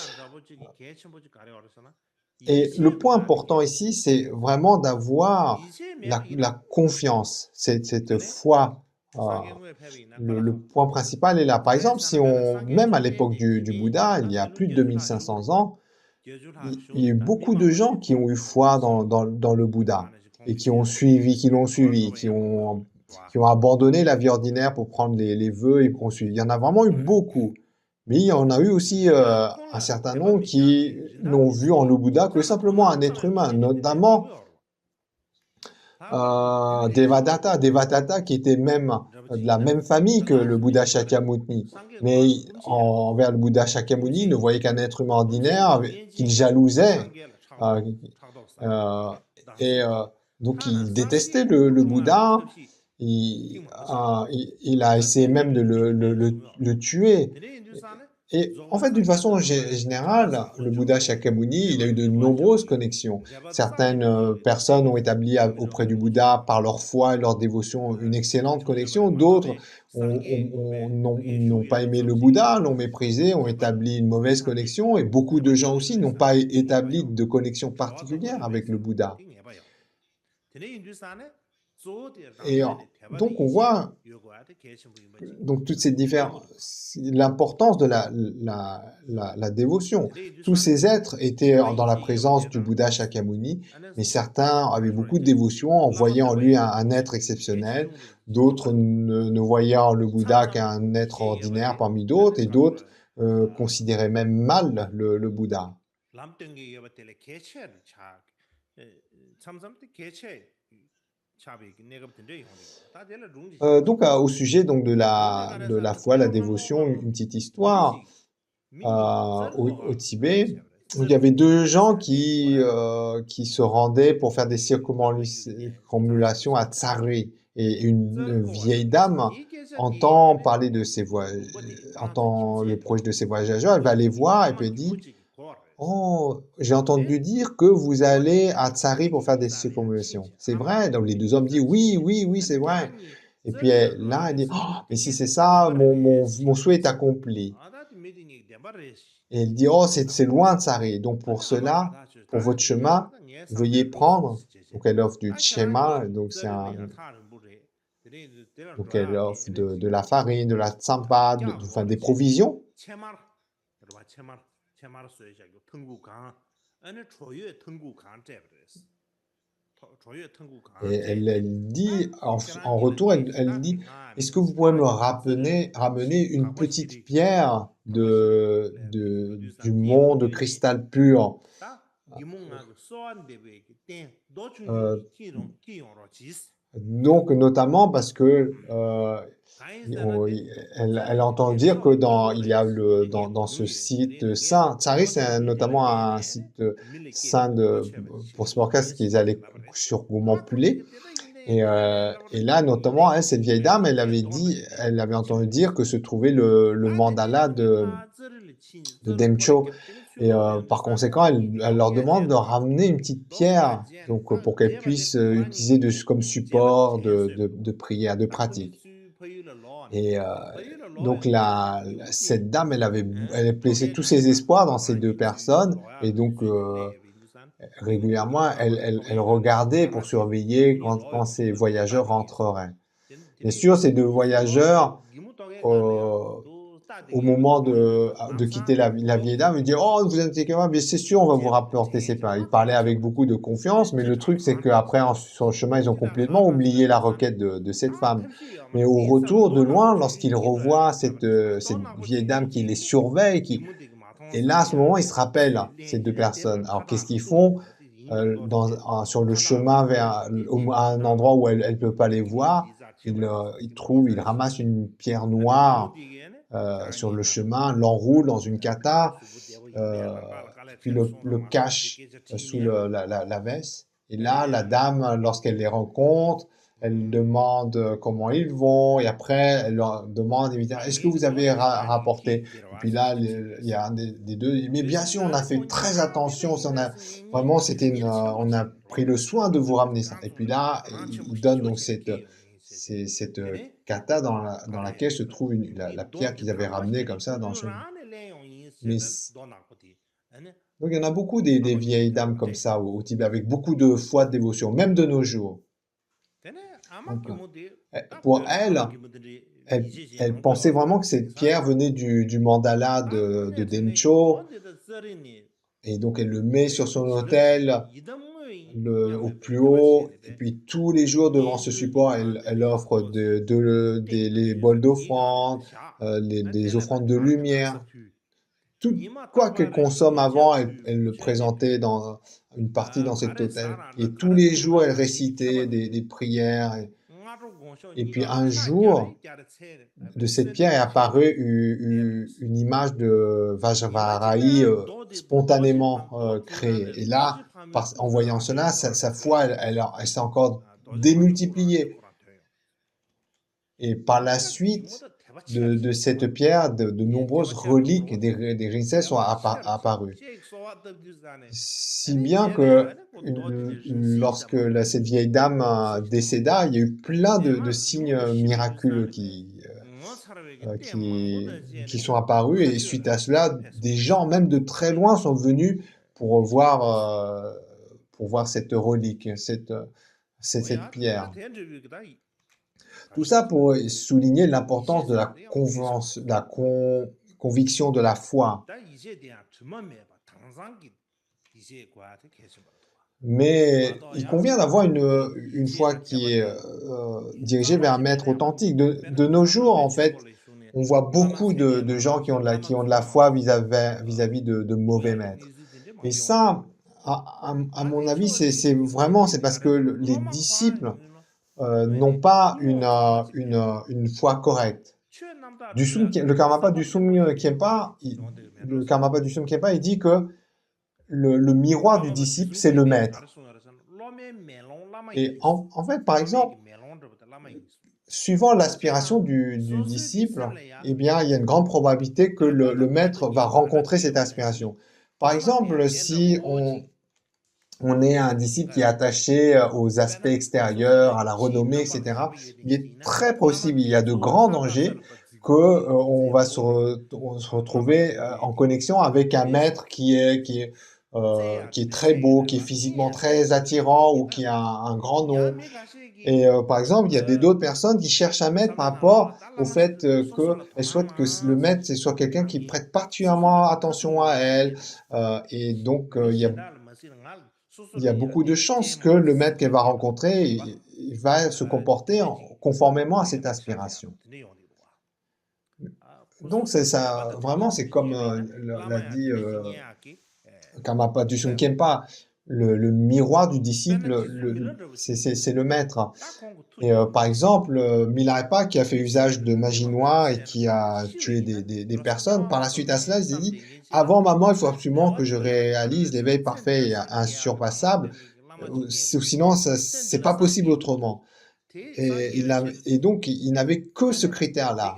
Et le point important ici, c'est vraiment d'avoir la confiance, cette foi. Le point principal est là. Par exemple, même à l'époque du Bouddha, il y a plus de 2500 ans, il y a eu beaucoup de gens qui ont eu foi dans le Bouddha et qui l'ont suivi, qui ont abandonné la vie ordinaire pour prendre les vœux et pour suivre. Il y en a vraiment eu beaucoup. Mais il y en a eu aussi un certain nombre qui n'ont vu en le Bouddha que simplement un être humain, notamment Devadatta, qui était même de la même famille que le Bouddha Shakyamuni. Mais envers le Bouddha Shakyamuni, il ne voyait qu'un être humain ordinaire qu'il jalousait. Donc il détestait le Bouddha. Il a essayé même de le tuer. Et en fait, d'une façon générale, le Bouddha Shakyamuni, il a eu de nombreuses connexions. Certaines personnes ont établi auprès du Bouddha, par leur foi et leur dévotion, une excellente connexion. D'autres n'ont pas aimé le Bouddha, l'ont méprisé, ont établi une mauvaise connexion. Et beaucoup de gens aussi n'ont pas établi de connexion particulière avec le Bouddha. Et donc on voit donc toutes ces différences, l'importance de la dévotion. Tous ces êtres étaient dans la présence du Bouddha Shakyamuni, mais certains avaient beaucoup de dévotion en voyant en lui un être exceptionnel, d'autres ne voyaient le Bouddha qu'un être ordinaire parmi d'autres, et d'autres considéraient même mal le Bouddha. Donc au sujet donc de la foi, la dévotion, une petite histoire. Au Tibet, il y avait deux gens qui se rendaient pour faire des circumambulations à Tsaré. Et une vieille dame entend parler de entend le projet de ces voyageurs, elle va les voir et puis elle dit: oh, j'ai entendu dire que vous allez à Tsari pour faire des circumambulations. C'est vrai? Donc les deux hommes disent: oui, oui, oui, c'est vrai. Et puis là, elle dit: oh, mais si c'est ça, mon souhait est accompli. Et elle dit: oh, c'est loin de Tsari. Donc pour cela, pour votre chemin, veuillez prendre. Donc elle offre du tshema, donc donc elle offre de la farine, de la tsampa, enfin des provisions. Et elle dit, en retour, elle dit: est-ce que vous pouvez me ramener une petite pierre du mont de cristal pur? Donc, notamment parce que elle entend dire que il y a dans ce site saint, Tsari, c'est notamment un site saint pour ce podcast qu'ils allaient sur Gourmand Pulé. Et là, notamment, elle, cette vieille dame, elle avait entendu dire que se trouvait le mandala de Demcho. Et par conséquent, elle leur demande de ramener une petite pierre, donc pour qu'elle puisse utiliser comme support de prière, de pratique. Et donc cette dame, elle plaçait tous ses espoirs dans ces deux personnes, et donc régulièrement, elle regardait pour surveiller quand ces voyageurs rentreraient. Bien sûr, ces deux voyageurs, euh, au moment de quitter la vieille dame, il dit: «Oh, vous inquiétez pas, mais c'est sûr, on va vous rapporter ces pains.» Il parlait avec beaucoup de confiance, mais le truc, c'est qu'après, sur le chemin, ils ont complètement oublié la requête de cette femme. Mais au retour, de loin, lorsqu'ils revoient cette vieille dame qui les surveille, et là, à ce moment, ils se rappellent, ces deux personnes. Alors, qu'est-ce qu'ils font? Sur le chemin à un endroit où elle peut pas les voir, ils ramassent une pierre noire sur le chemin, l'enroule dans une kata, puis le cache sous la veste. Et là, la dame, lorsqu'elle les rencontre, elle demande comment ils vont, et après, elle leur demande évidemment: «Est-ce que vous avez rapporté?» Et puis là, il y a un des deux, il dit: «Mais bien sûr, on a fait très attention, vraiment, on a pris le soin de vous ramener ça.» Et puis là, il donne donc cette kata dans laquelle se trouve la pierre qu'ils avaient ramenée comme ça dans le chemin. Mais donc il y en a beaucoup des vieilles dames comme ça au Tibet, avec beaucoup de foi, de dévotion, même de nos jours. Donc, pour elle, elle pensait vraiment que cette pierre venait du mandala de Demcho, et donc elle le met sur son autel, au plus haut, et puis tous les jours devant ce support, elle offre les bols d'offrande, des offrandes de lumière. Tout quoi qu'elle consomme avant, elle le présentait dans une partie dans cet autel. Et tous les jours, elle récitait des prières. Et puis un jour, de cette pierre est apparue une image de Vajrayana spontanément créée. Et là, en voyant cela, sa foi, elle s'est encore démultipliée. Et par la suite de cette pierre, de nombreuses reliques et des richesses sont apparues. Si bien que lorsque cette vieille dame décéda, il y a eu plein de signes miraculeux qui sont apparus, et suite à cela, des gens, même de très loin, sont venus pour voir cette relique, cette pierre. Tout ça pour souligner l'importance de conviction de la foi. Mais il convient d'avoir une foi qui est dirigée vers un maître authentique. De nos jours, en fait, on voit beaucoup de gens qui ont de la foi vis-à-vis de mauvais maîtres. Et ça, à mon avis, c'est parce que les disciples n'ont pas une foi correcte. Le Karmapa Dusum Khenpa, il dit que le miroir du disciple, c'est le maître. Et en fait, par exemple, suivant l'aspiration du disciple, eh bien, il y a une grande probabilité que le maître va rencontrer cette aspiration. Par exemple, si on est un disciple qui est attaché aux aspects extérieurs, à la renommée, etc., il est très possible, il y a de grands dangers on va se retrouver en connexion avec un maître qui est très beau, qui est physiquement très attirant, ou qui a un grand nom. Et par exemple, il y a d'autres personnes qui cherchent un maître par rapport au fait qu'elles souhaitent que le maître soit quelqu'un qui prête particulièrement attention à elles. Et donc, il y a beaucoup de chances que le maître qu'elle va rencontrer, il va se comporter conformément à cette aspiration. Donc, c'est ça, vraiment, c'est comme l'a dit Karmapa Dusum Khenpa, le miroir du disciple, c'est le maître. Et par exemple, Milarepa, qui a fait usage de magie noire et qui a tué des personnes, par la suite à cela, il s'est dit: avant ma mort, il faut absolument que je réalise l'éveil parfait et insurpassable, sinon c'est pas possible autrement. Et donc, il n'avait que ce critère-là.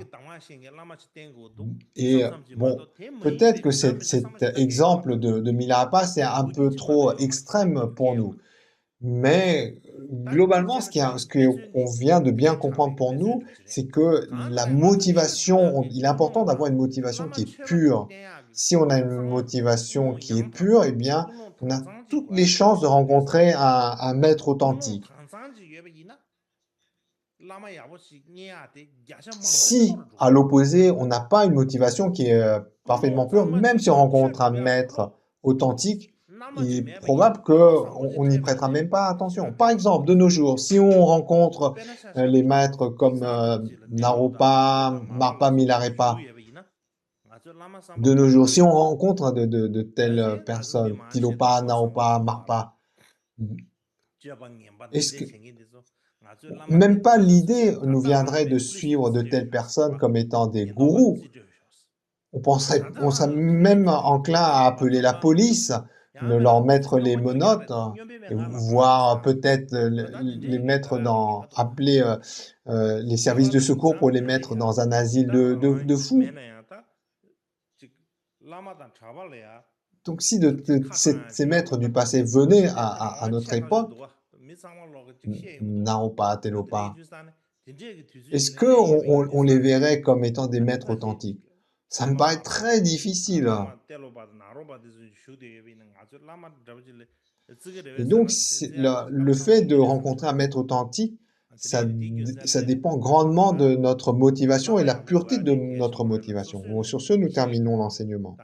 Et bon, peut-être que cet exemple de Milarepa, c'est un peu trop extrême pour nous. Mais globalement, qu'on vient de bien comprendre pour nous, c'est que la motivation, il est important d'avoir une motivation qui est pure. Si on a une motivation qui est pure, eh bien, on a toutes les chances de rencontrer un maître authentique. Si, à l'opposé, on n'a pas une motivation qui est parfaitement pure, même si on rencontre un maître authentique, il est probable qu'on n'y prêtera même pas attention. Par exemple, de nos jours, si on rencontre les maîtres comme Naropa, Marpa, Milarepa, de nos jours, si on rencontre de telles personnes, Tilopa, Naropa, Marpa, est-ce que même pas l'idée nous viendrait de suivre de telles personnes comme étant des gourous? On serait même enclin à appeler la police, de leur mettre les menottes, et voire peut-être les mettre appeler les services de secours pour les mettre dans un asile de fous. Donc si ces maîtres du passé venaient à notre époque, Naropa, Telopa, est-ce qu'on les verrait comme étant des maîtres authentiques? Ça me paraît très difficile. Et donc, le fait de rencontrer un maître authentique, ça dépend grandement de notre motivation et la pureté de notre motivation. Bon, sur ce, nous terminons l'enseignement.